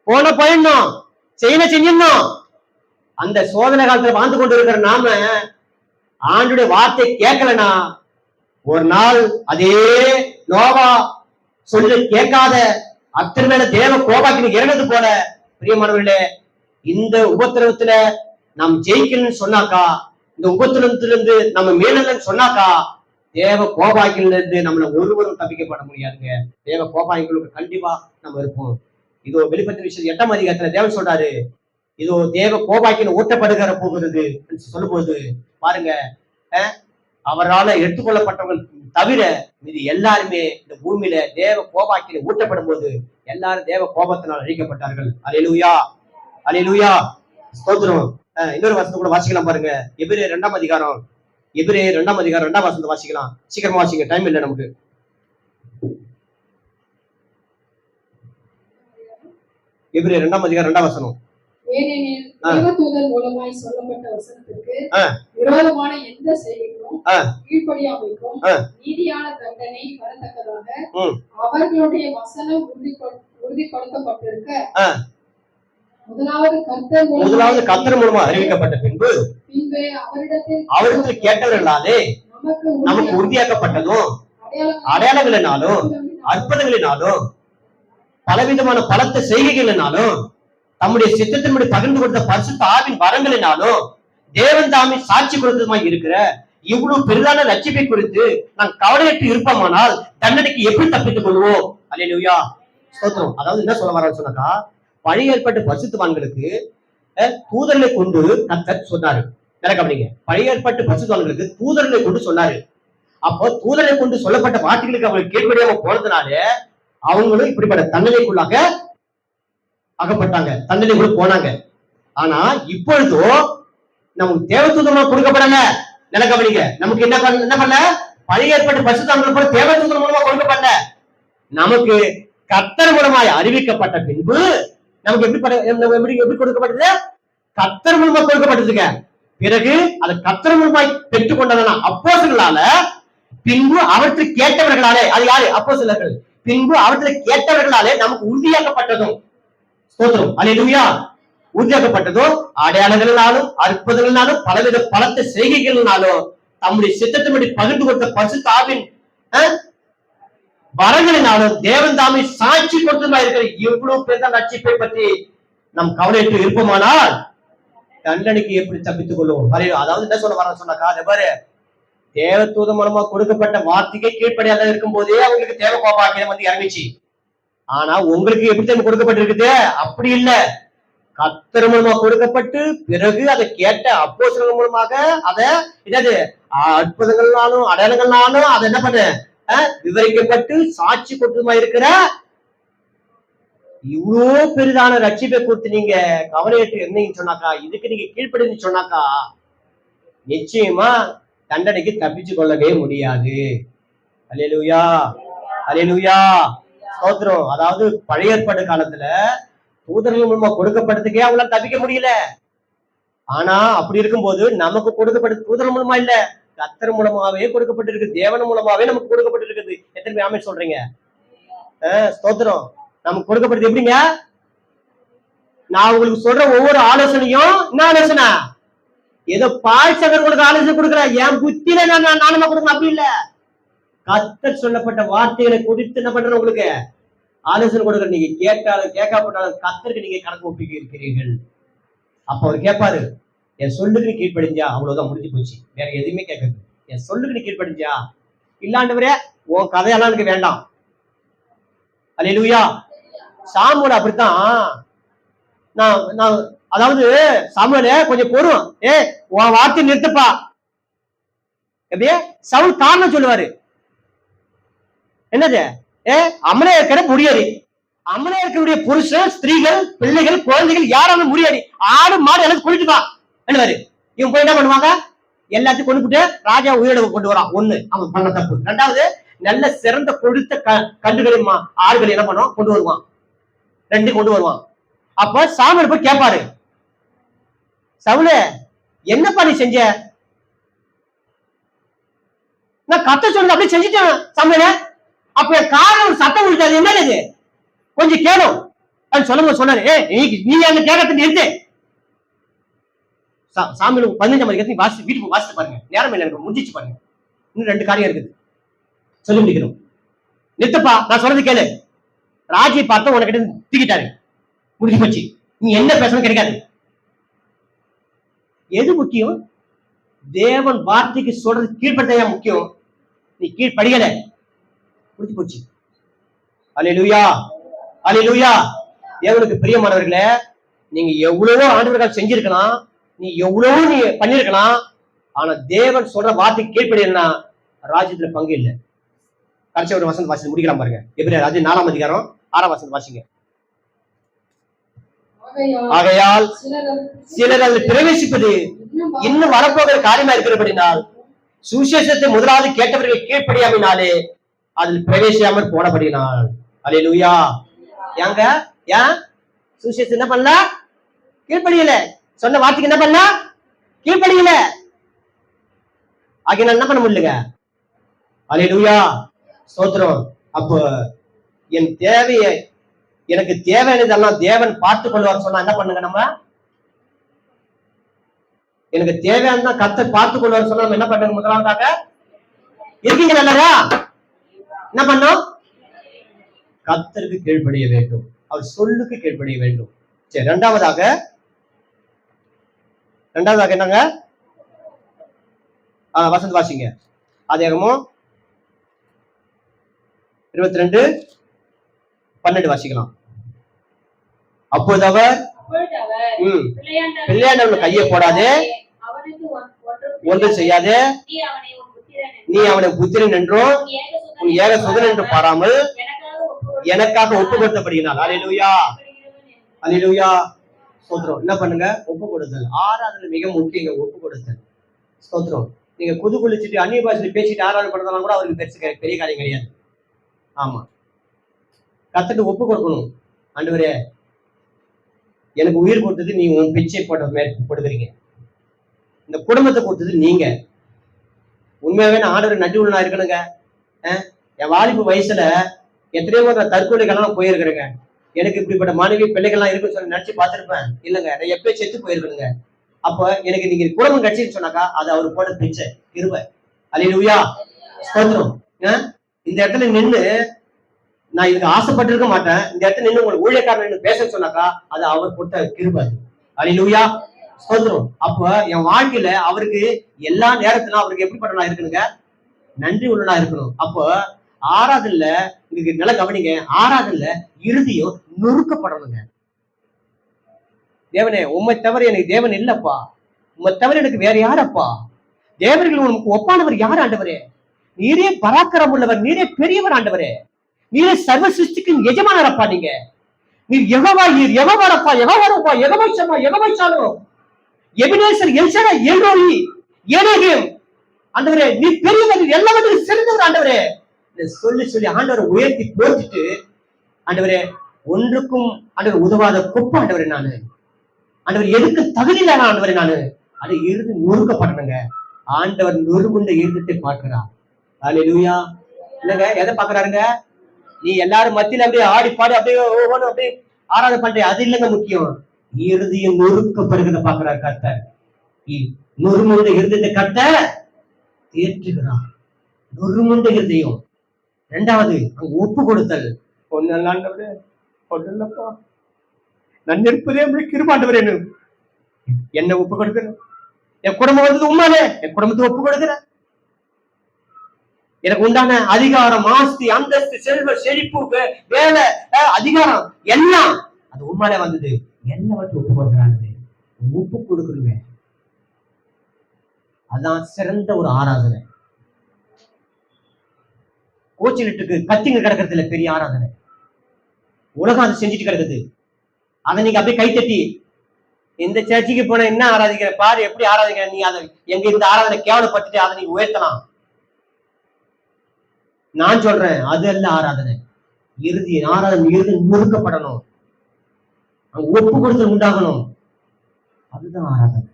போயிடணும், செஞ்சிடணும். அந்த சோதனை காலத்துல வாழ்ந்து கொண்டு இருக்கிற நாம ஆண்டுடைய வார்த்தை கேட்கலனா ஒரு நாள் அதே நோவா சொல்லி கேட்காத அத்தனை மேல தேவ கோபாக்கினை இறந்தது போல, பிரியமானவர்களே, இந்த உபத்திரவத்துல நாம் ஜெயிக்கணும்னு சொன்னாக்கா, இந்த உபத்திரவத்திலிருந்து நம்ம மேலன்னு சொன்னாக்கா, தேவ கோபாக்கிலிருந்து நம்மள ஒருவரும் தப்பிக்கப்பட முடியாதுங்க. தேவ கோபாக்கிகளுக்கு கண்டிப்பா நம்ம இருப்போம். இதோ வெளிப்பட்ட விஷயம் 8ஆம் அதிகாரத்துல தேவன் சொல்றாரு, இதோ தேவ கோபாக்கின ஊட்டப்படுகிற போகிறது சொல்லும் போது பாருங்க, அவரால் எடுத்துக்கொள்ளப்பட்டவர்கள் தவிர மீது எல்லாருமே இந்த பூமியில தேவ கோபாக்கினை ஊட்டப்படும் போது எல்லாரும் தேவ கோபத்தினால் அழிக்கப்பட்டார்கள். அல்லேலூயா, அல்லேலூயா, ஸ்தோத்திரம். இன்னொரு வசனம் கூட வாசிக்கலாம் பாருங்க. எபிரேயர் 2ஆம் அதிகாரம் 2ஆம் வசனத்தை வாசிக்கலாம். சீக்கிரமா வாசிங்க, டைம் இல்லை நமக்கு. எபிரேயர் 2ஆம் அதிகாரம் 2ஆம் வசனம்.
ஏனெனில் தேவதூதர் மூலமாய் சொல்லப்பட்ட வசனத்திற்கு விரோதமான எந்த செய்கைக்கும் கீழ்ப்படியாமைக்கும் நீதியான தண்டனை வரத்தக்கதாக அவர்களுடைய வசனம் உறுதிப்படுத்தப்பட்டிருக்க, முதலாவது கர்த்தர் மூலமா அறிவிக்கப்பட்ட பின்பு அவரிடத்தில் கேட்டவர்களாலே நமக்கு உறுதியாக்கப்பட்டதும் அடையாளங்களினாலும் அற்புதங்களினாலும் பலவிதமான பலத்த செய்கைகளினாலும் தம்முடைய சித்தத்தின்படி பகிர்ந்து கொடுத்த பரிசுத்த ஆவின் வரங்களினாலும் தேவன் தாமே சாட்சி கொடுத்ததுமாய் இருக்கிற இவ்வளவு பெரிதான ரட்சிப்பை குறித்து நாம் கவலையற்று இருப்போமானால் தண்டனைக்கு எப்படி தப்பித்துக் கொள்வோம்? அல்லேலூயா, ஸ்தோத்திரம். அதாவது என்ன சொல்ல வர சொன்னாக்கா, பழைய ஏற்பட்ட பரிசுத்தவான்களுக்கு தூதர்களை கொண்டு கர்த்தர் சொன்னாரு. கவனிங்க, பழைய ஏற்பட்ட பரிசுத்தவான்களுக்கு தூதர்களை கொண்டு சொன்னாரு. அப்போ தூதர்களை கொண்டு சொல்லப்பட்ட வார்த்தைகளுக்கு அவங்களுக்கு கேட்படியாம போனதுனால அவங்களும் இப்படிப்பட்ட தண்டனைக்குள்ளாக அகப்பட்டாங்க, தண்டனைக்குள்ள போனாங்க. ஆனா இப்பொழுதோ நமக்கு தேவதூதமா கொடுக்கப்படல. கவனிங்க, நமக்கு என்ன பண்ணல? பழைய ஏற்பட்ட பரிசுத்தவான்கள் போல தேவதூதன் மூலமா கொடுக்கப்படல. நமக்கு கர்த்தர் மூலமாய் அறிவிக்கப்பட்ட பின்பு நமக்கு எப்படி கொடுக்கப்பட்டது? கர்த்தர் மூலமா கொடுக்கப்பட்டதுங்க. பிறகு அதை கர்த்தர் மூலமாய் பெற்றுக் கொண்டதுனா அப்போஸ்தலர்களால, பின்பு அவற்றை கேட்டவர்களாலே, அது யாரு? அப்போஸ்தலர்கள். பின்பு அவற்றை கேட்டவர்களாலே நமக்கு உறுதியாக்கப்பட்டதும், ஸ்தோத்திரம், அல்லேலூயா, உறுதியாக்கப்பட்டதும் அடையாளங்களினாலும் அற்புதங்களினாலும் பலவித பலத்த செய்கைகளினாலும் தம்முடைய சித்தத்தின்படி பகிர்ந்து கொடுத்த பரிசுத்த ஆவின் வரங்களினாலும் தேவன் தாமே சாட்சி கொடுத்ததா இருக்கிற இவ்வளவு பேர் ரட்சிப்பை பற்றி நம் கவலையற்று இருப்போமானால் தண்டனைக்கு எப்படி தப்பித்துக் கொள்வோம்? அதாவது என்ன சொல்ல வர சொன்னாக்கா, அதே பாரு, தேவதூத மூலமா கொடுக்கப்பட்ட வார்த்தைக்கு கீழ்ப்படியாத இருக்கும் போதே அவங்களுக்கு தேவ கோபாக்கினை வந்து இறங்கிச்சு. ஆனா உங்களுக்கு எப்படி கொடுக்கப்பட்டிருக்குது? அப்படி இல்ல, கர்த்தர் மூலமா கொடுக்கப்பட்டு பிறகு அதை கேட்ட அப்போஸ்தலர்கள் மூலமாக அதை என்னது அற்புதங்கள்னாலும் அடையாளங்கள்னாலும் அதை என்ன பண்ண விவரிக்கப்பட்டு சாட்சி கொடுத்ததுமா இருக்கிற இவ்வளோ பெரிதான ரட்சிப்பை கொடுத்து நீங்க கவலையற்று இருந்தீங்கன்னு சொன்னாக்கா, இதுக்கு நீங்க கீழ்ப்படின்னு சொன்னாக்கா நிச்சயமா தண்டனைக்கு தப்பிச்சு கொள்ளவே முடியாது. அல்லேலூயா, அல்லேலூயா, ஸ்தோத்திரம். அதாவது பழைய ஏற்பாடு காலத்துல தூதர்கள் மூலமா கொடுக்கப்பட்டதுக்கே அவங்களால தப்பிக்க முடியல. ஆனா அப்படி இருக்கும்போது நமக்கு கொடுக்கப்பட்ட தூதர்கள் மூலமா இல்ல, கர்த்தர் மூலமாவே கொடுக்கப்பட்டிருக்கு, தேவன் மூலமாவே நமக்கு கொடுக்கப்பட்டிருக்குது. எத்தனை பேர் ஆமென் சொல்றீங்க? ஸ்தோத்திரம். நமக்கு கொடுக்கப்படுது எப்படிங்க? நான் உங்களுக்கு சொல்ற ஒவ்வொரு ஆலோசனையும் என்ன ஆலோசனை? ஏதோ பாய்ச்சகர் உங்களுக்கு ஆலோசனை கொடுக்குறேன், என் புத்தியில நான் நானமா கொடுக்கணும் அப்படி இல்ல. கர்த்தர் சொல்லப்பட்ட வார்த்தைகளை கொடுத்து என்ன பண்றேன் உங்களுக்கு ஆலோசனை கொடுக்குற. நீங்க கேட்டாலும் கேட்கப்பட்டாலும் கர்த்தருக்கு நீங்க கணக்கு ஒப்பிக்க இருக்கிறீர்கள். அப்ப அவர் கேட்பாரு, என் சொல்லுக்கு நீ கீழ்ப்படிஞ்சா அவ்வளவுதான், முடிஞ்சு போச்சு, வேற எதுவுமே கேட்கறது. என் சொல்லுக்கு நீ கீழ்ப்படிஞ்சா, இல்லாண்டவரே உன் கதையெல்லாம் எனக்கு வேண்டாம். அல்லேலூயா. சாமுவேல் அப்படித்தான். நான் அதாவது சாமுவேலே கொஞ்சம் பொறும், உன் வார்த்தை நிறுத்துப்பா. எப்படியே சவுல் காரணம் சொல்லுவாரு, என்னது அமலே இருக்கிற முடியாடி, அமலே இருக்கக்கூடிய புருஷன் ஸ்திரீகள் பிள்ளைகள் குழந்தைகள் யாராலும் முடியாடி, ஆடு மாடு எல்லாம் குளிச்சுப்பா என்னவாரு. இவன் போய் என்ன பண்ணுவாங்க, எல்லாத்தையும் கொண்டு போட்டு ராஜா உயிரோட கொண்டு வரான். ஒண்ணு அவன் பண்ண தப்பு. ரெண்டாவது நல்ல சிறந்த கொழுத்த கண்டுகளையும் ஆடுகளை என்ன பண்ணுவான் கொண்டு வருவான், ரெண்டு கொண்டு வருவான். அப்ப சாமுவேல் போய் கேட்பாரு, சவுலே என்னப்பா நீ செஞ்ச? நான் கத்த சொல்றது அப்படியே செஞ்சுட்டேன் சாமுவேலே. அப்ப என் காரணம் ஒரு சத்தம் விழுத்தாது, என்ன இது கொஞ்சம் கேளும் சொல்லுங்க சொன்னாரு. நீ அங்க கேட்கறது நிறுத்து. சாமுவேல் 15 அதிகாரத்தை வாசி வீட்டுக்கு வாசித்து பாருங்க, நேரம் இல்லை எனக்கு முடிஞ்சிச்சு பாருங்க. இன்னும் 2 காரியம் இருக்குது சொல்லி முடிக்கணும். நிறுத்தப்பா, நான் சொல்றது கேளு. ராஜியை பார்த்து உனக்கிட்ட தூக்கிட்டாரு, முடிஞ்சு போச்சு, நீ என்ன பேசணும் கிடைக்காது. எது முக்கியம்? தேவன் வார்த்தைக்கு சொல்றது கீழ்படுத்த முக்கியம். நீ கீழ்படியல, முடிஞ்சு போச்சு. அல்லேலூயா, அல்லேலூயா. தேவனுக்கு பிரியமானவர்களே, நீங்க எவ்வளவோ ஆண்டவர்கள் செஞ்சிருக்கலாம், நீ எவ்வளவோ நீ பண்ணிருக்கலாம், ஆனா தேவன் சொல்ற வார்த்தைக்கு கீழ்படியலன்னா ராஜ்யத்துல பங்கு இல்லை. கடைசி ஒரு வசனம் வாசி முடிக்கலாம் பாருங்க. எபிரேயர் 4 அதிகாரம் 6 வசனம் வாசிங்க. ஆகையால் சிலர் அதில் பிரவேசிப்பது இன்னும் வரப்போகிற காரியமா இருக்கிறபடினால் சுவிசேஷத்தை முதலாவது கேட்டவர்கள் கீழ்ப்படியாமினாலே அதில் பிரவேசியாமல் போனபடினால். அல்லேலூயா. ஏங்க ஏன் சுவிசேஷம் என்ன பண்ணல? கீழ்ப்படியல. சொன்ன வார்த்தைக்கு என்ன பண்ணல? கீழ்ப்படியல. ஆகிய என்ன பண்ண முடியலங்க. அல்லேலூயா, ஸ்தோத்திரம். அப்போ என் தேவையை, எனக்கு தேவையானதெல்லாம் தேவன் பார்த்து கொள்வார் சொன்னா என்ன பண்ணுங்க? நம்ம எனக்கு தேவையான கர்த்தர் பார்த்து கொள்வார் சொன்னா நம்ம என்ன பண்ணுங்க? முதலாவதாக இருக்கீங்க நல்லதா, என்ன பண்ணோம்? கர்த்தருக்கு கீழ்ப்படிய வேண்டும், அவர் சொல்லுக்கு கீழ்ப்படிய வேண்டும். சரி, ரெண்டாவதாக என்னங்க? வசந்த் வாசிங்க. ஆதியாகமம் 22:12 வாசிக்கலாம். அப்போது அவர் பிள்ளையாண்டவன் கையை போடாதே, ஒன்று செய்யாதே, நீ அவனை புத்திரன் என்றும் உன் ஏக சுதன் என்று பாராமல் எனக்காக ஒப்பு கொடுத்தபடியினால். அல்லேலூயா, அல்லேலூயா, ஸ்தோத்திரம். என்ன பண்ணுங்க? ஒப்பு கொடுத்தல். ஆராதனை மிக முக்கியங்க, ஒப்பு கொடுத்தல். ஸ்தோத்திரம். நீங்க குது குளிச்சுட்டு அந்நிய பாஷையில பேசிட்டு ஆராதனை பண்றதுலாம் கூட அவருக்கு பெரிய காரியம் கிடையாது. ஆமா, கர்த்தருக்கு ஒப்பு கொடுக்கணும். ஆண்டவரே, எனக்கு உயிர் கொடுத்தது நீ, உன் பிச்சை போடுகிறீங்க, இந்த குடும்பத்தை கொடுத்தது நீங்க. உண்மையாவே நான் ஆண்டவர் நன்றி உள்ளனா இருக்கணுங்க. என் வாலிபு வயசுல எத்தனையோ நான் தற்கொலைகள்லாம் போயிருக்கிறேங்க. எனக்கு இப்படிப்பட்ட மனைவி பிள்ளைகள்லாம் இருக்குன்னு சொல்லி நினைச்சு பார்த்திருப்பேன். இல்லைங்க, நான் எப்பயும் செத்து போயிருக்கணுங்க. அப்ப எனக்கு நீங்க குடும்பம் கட்சின்னு சொன்னாக்கா அது அவர் போட பிச்சை கிருபை. அல்லேலூயா, ஸ்தோத்திரம். இந்த இடத்துல நின்று நான் இதுக்கு ஆசைப்பட்டிருக்க மாட்டேன். இந்த இடத்துல நின்று உங்களுக்கு ஊழியக்காரன் பேச சொன்னாக்கா அது அவர் போட்ட கிருபை. அல்லேலூயா, ஸ்தோத்திரம். அப்ப என் வாழ்க்கையில அவருக்கு எல்லா நேரத்திலும் அவருக்கு எப்படிப்பட்ட இருக்கணுங்க? நன்றி உள்ளனா இருக்கணும். அப்போ ஆராதனைல இங்க நல்லா கவனிங்க, ஆராதனைல இறுதியும் நொறுக்கப்படணுங்க. தேவனே உம்மை தவிர எனக்கு தேவன் இல்லப்பா, உம்மை தவிர எனக்கு வேற யாரப்பா, தேவர்கள் உனக்கு ஒப்பானவர் யார் ஆண்டவரே, நீரே பராக்கிரம் உள்ளவர், நீரே பெரியவர் ஆண்டவரே, நீரே சர்வ சிருஷ்டிக்கும் எஜமானரப்பா, நீர் யெகோவாரப்பா, யெகோவாரப்பா, யெகோவாஷமா, யெகோவாஷாலோ, எபினேசர், எல்ஷடா, எல்ரோயி, ஏலேகிம் ஆண்டவரே, நீ பெரியவர், எல்லாவற்றிலும் சிறந்தவர் ஆண்டவரே சொல்லி சொல்லி ஆண்டவரை உயர்த்தி போட்டுட்டு, ஆண்டவரே ஒன்றுக்கும் ஆண்டவர் உதவாத குப்பை ஆண்டவரே நானு, ஆண்டவர் எதுக்கு தகுதியிலான ஆண்டவரே நானு, அது இருந்து நொறுக்கப்படணுங்க. ஆண்டவர் நொறுகுண்ட இருதயத்தை பார்க்கிறார். அல்லேலூயா. இல்லங்க, எதை பாக்குறாருங்க? நீ எல்லாரும் மத்தியில அப்படியே ஆடி பாடி அப்படியே ஒவ்வொன்றும் அப்படியே ஆராதனை பண்ற, அது இல்லைங்க முக்கியம். இறுதியும் நொறுக்கப்படுகிறத பாக்குறாரு கர்த்தர். நொறுமுண்ட இருதயத்தை கர்த்தர் தேற்றுகிறார். நொறுமுண்ட இருதயம். இரண்டாவது அங்க ஒப்பு கொடுத்தல். ஒன்னல்லாண்டவரே, ஒன்னுல்லப்பா, நான் இருப்பதே கிருபாண்டவர் என்ன ஒப்பு கொடுக்கிறேன். என் குடும்பம் வந்தது உண்மையே, என் குடும்பத்தை ஒப்பு கொடுக்கிறேன். எனக்கு உண்டான அதிகாரம், ஆஸ்தி, அந்தஸ்து, செல்வ, செழிப்பு, வேலை, அதிகாரம் எல்லாம் அது உண்மையிலே வந்தது. எல்லாவற்றையும் ஒப்பு கொடுக்கிறாங்க. ஒப்பு கொடுக்குறீங்க, அதான் சிறந்த ஒரு ஆராதனை. கோச்சிலிட்டுக்கு கத்திங்க கிடக்கிறதுல பெரிய ஆராதனை. உலகம் அதை செஞ்சுட்டு கிடக்குது. அதை நீங்க அப்படியே கைத்தட்டி, இந்த சர்ச்சுக்கு போன என்ன ஆராதிக்கிற பாரு, எப்படி ஆராதிக்கிற நீ, அதை எங்க இந்த ஆராதனை கேவலப்பட்டுட்டு அதை நீங்க உயர்த்தலாம். நான் சொல்றேன், அது அல்ல ஆராதனை. இறுதி ஆராதனை இறுதி நொறுக்கப்படணும், அங்க ஒப்பு கொடுத்து உண்டாகணும். அதுதான் ஆராதனை.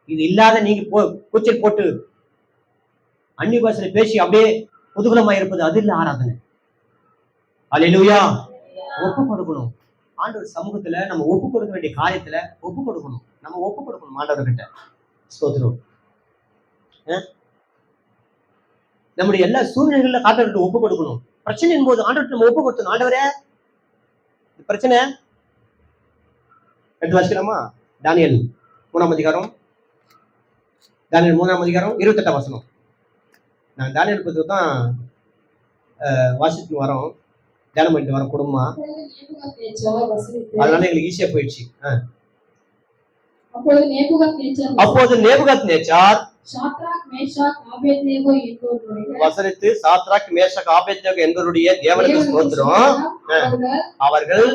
இது இல்லாத நீங்க கூச்சல் போட்டு அந்நிய பாஷையில பேசி அப்படியே குதூகலமா இருப்பது, அது இல்ல ஆராதனை. அல்லேலூயா. ஒப்பு கொடுக்கணும். ஆண்டவர் சமூகத்துல நம்ம ஒப்பு கொடுக்க வேண்டிய காரியத்துல ஒப்பு கொடுக்கணும். நம்ம ஒப்பு கொடுக்கணும் ஆண்டவர்கிட்ட. ஸ்தோத்திரம். நம்முடைய எல்லா சூழ்நிலைகள்ல ஆண்டவர்கிட்ட ஒப்பு கொடுக்கணும். பிரச்சனையின் போது ஆண்டவர்கிட்ட நம்ம ஒப்பு கொடுக்கணும். ஆண்டவரே பிரச்சனை எடுத்து வாசிக்கலாமா? தானியேல் 3ஆம் அதிகாரம், தானியேல் 3ஆம் அதிகாரம் 28ஆம் வசனம். நான் தானியேல் புத்தகம் தான் வாசிட்டு வரோம், தியானம் பண்ணிட்டு வரோம் குடும்பமா, அதனால எங்களுக்கு ஈஸியா போயிடுச்சு. அப்போது நேபுகாத்நேச்சார் வசனித்து சாத்ராக், மேஷாக், ஆபேத்நேகோ என்பவருடைய தேவனுக்கு ஸ்தோத்திரம். அவர்கள்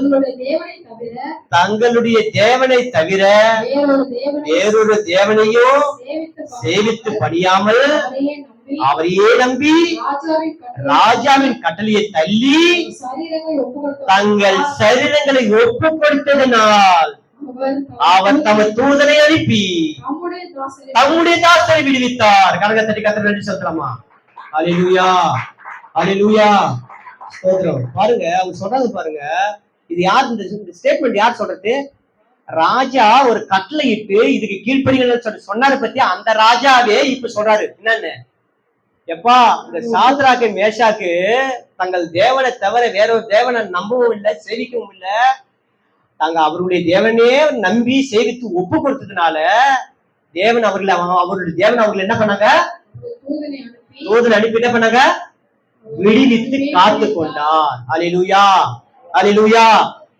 தங்களுடைய தேவனை தவிர வேறொரு தேவனையும் சேவித்து படியாமல் அவரையே நம்பி ராஜாவின் கட்டளையை தள்ளி தங்கள் சரீரங்களை ஒப்பு கொடுத்ததனால் அவர் தமது தூதனை அனுப்பி தம்முடைய தாசரை விடுவித்தார். கனகத்தடி கத்தர் நன்றி சொல்லலாமா? அல்லேலூயா, அல்லேலூயா, ஸ்தோத்திரம். பாருங்க, அவங்க சொல்றாங்க பாருங்க, இது யார், இந்த ஸ்டேட்மெண்ட் யார் சொல்றது? ராஜா ஒரு கட்டளை இட்டு இதுக்கு கீழ்ப்படிகள் சொன்னாரு பத்தி அந்த ராஜாவே இப்ப சொல்றாரு. என்னன்னு, எப்பா இந்த சாத்ராக்கு மேஷாக்கு தங்கள் தேவனை தவிர வேறொரு தேவனை நம்பவும் இல்லை, சேவிக்கவும் இல்லை, தாங்க அவருடைய தேவனே நம்பி சேவித்து ஒப்பு கொடுத்ததுனால தேவன் அவருடைய தேவன் அவர்கள் என்ன பண்ணாங்க? தூதனை அனுப்பி என்ன பண்ணாங்க? விடுவித்து காத்து கொண்டார். அல்லேலூயா, அல்லேலூயா.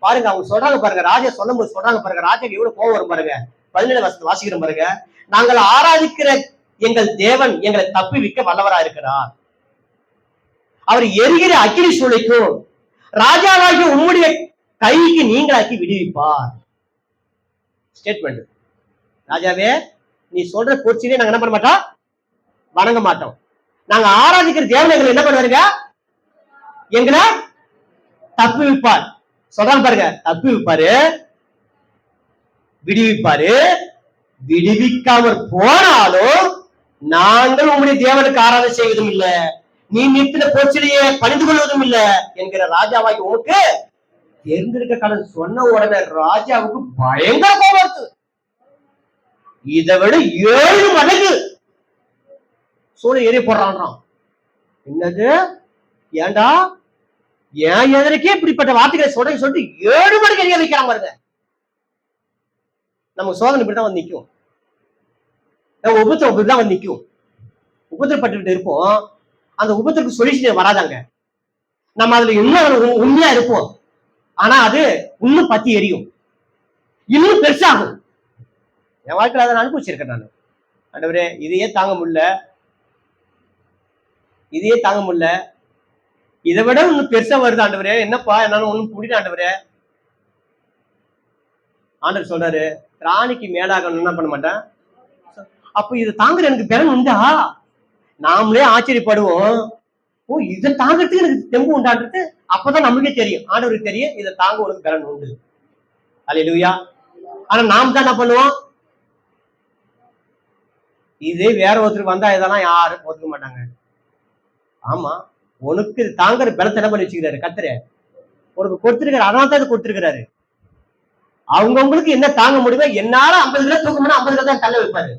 பாருங்க, அவங்க சொல்றாங்க பாருங்க, ராஜா சொல்லும் போது சொல்றாங்க பாருங்க, ராஜாக்கு எவ்வளவு கோபம் வரும் பாருங்க. 17 வசனத்தை வாசிக்கிறோம் பாருங்க. நாங்கள் ஆராதிக்கிற எங்கள் தேவன் எங்களை தப்புவிக்க வல்லவரா இருக்கிறார். அவர் எரிகிற அக்கினி சூளைக்கும் ராஜாவாகிய உம்முடைய கைக்கு நீங்களாக்கி விடுவிப்பார். ஸ்டேட்மெண்ட். ராஜாவே, நீ சொல்ற பொறுச்சிலே நாங்க என்ன பண்ண மாட்டோம், வணங்க மாட்டோம். நாங்க ஆராதிக்கிற தேவன் எங்களை என்ன பண்ணுவாருங்க? எங்களை தப்பு வைப்பார். சொல்றாங்க பாருங்க, தப்பு வைப்பாரு, விடுவிப்பாரு. விடுவிக்காமற் போனாலும் நாங்கள் உங்களுடைய தேவனுக்கு ஆராதனை செய்வதும் இல்லை, நீ நிறுத்தின பொறுச்சிலேயே பணிந்து கொள்வதும் இல்லை என்கிற ராஜாவாகி உனக்கு தேர்ந்தெடுக்க கடன் சொன்ன உடனே ராஜாவுக்கு பயங்கர கோபம். இதை விட 7 மடங்கு சூழல் ஏறி போடுறான். என்னது, ஏண்டா ஏன் எதற்கே இப்படிப்பட்ட வார்த்தைகளை சொல்லிட்டு 7 மடங்கு எரிய வைக்கிறாங்க பாருங்க. நமக்கு சோதனை இப்படிதான் வந்து நிற்கும், உபத்திரம் இப்படிதான் வந்து நிற்கும். உபத்திரப்பட்டுக்கிட்டு இருப்போம், அந்த உபத்திரக்கு சொல்யூஷன் வராதாங்க. நம்ம அதுல இன்னும் உண்மையா இருப்போம், ஆனா அது இன்னும் பத்தி எரியும். இன்னும் பெருசாகும். என் வாழ்க்கையில அதை நான் அனுபவிச்சிருக்கேன். நான் ஆண்டவரே இதையே தாங்க முடியல, இதையே தாங்க முடியல, இதை விட இன்னும் பெருசா வருது ஆண்டவரே, என்னப்பா என்னால ஒண்ணும் புரியல ஆண்டவரே. ஆண்டவர் சொல்றாரு, ராணிக்கு மேலாக என்ன பண்ண மாட்டேன். அப்ப இது தாங்குற எனக்கு பலன் உண்டா? நாமளே ஆச்சரியப்படுவோம். ஓ, இதை தாங்கிறதுக்கு எனக்கு தெம்பு உண்டான்றது அப்பதான் நமக்கே தெரியும். ஆண்டவருக்கு தெரியும் இதை தாங்க உனக்கு பலன் உண்டு. அல்லேலூயா. ஆனா நாம் தான் என்ன பண்ணுவோம்? இதே வேற ஒருத்தருக்கு வந்தா இதெல்லாம் யாரும் ஒத்துக்க மாட்டாங்க. ஆமா, உனக்கு தாங்குற பலத்தை என்ன பண்ணி வச்சுக்கிறாரு கர்த்தர், உனக்கு கொடுத்திருக்காரு. அதனால தான் கொடுத்திருக்கிறாரு. அவங்கவுங்களுக்கு என்ன தாங்க முடியுமோ, என்னால 50 கிலோ தூக்க முடியும் 50 கிலோ தான் தள்ள வைப்பாரு,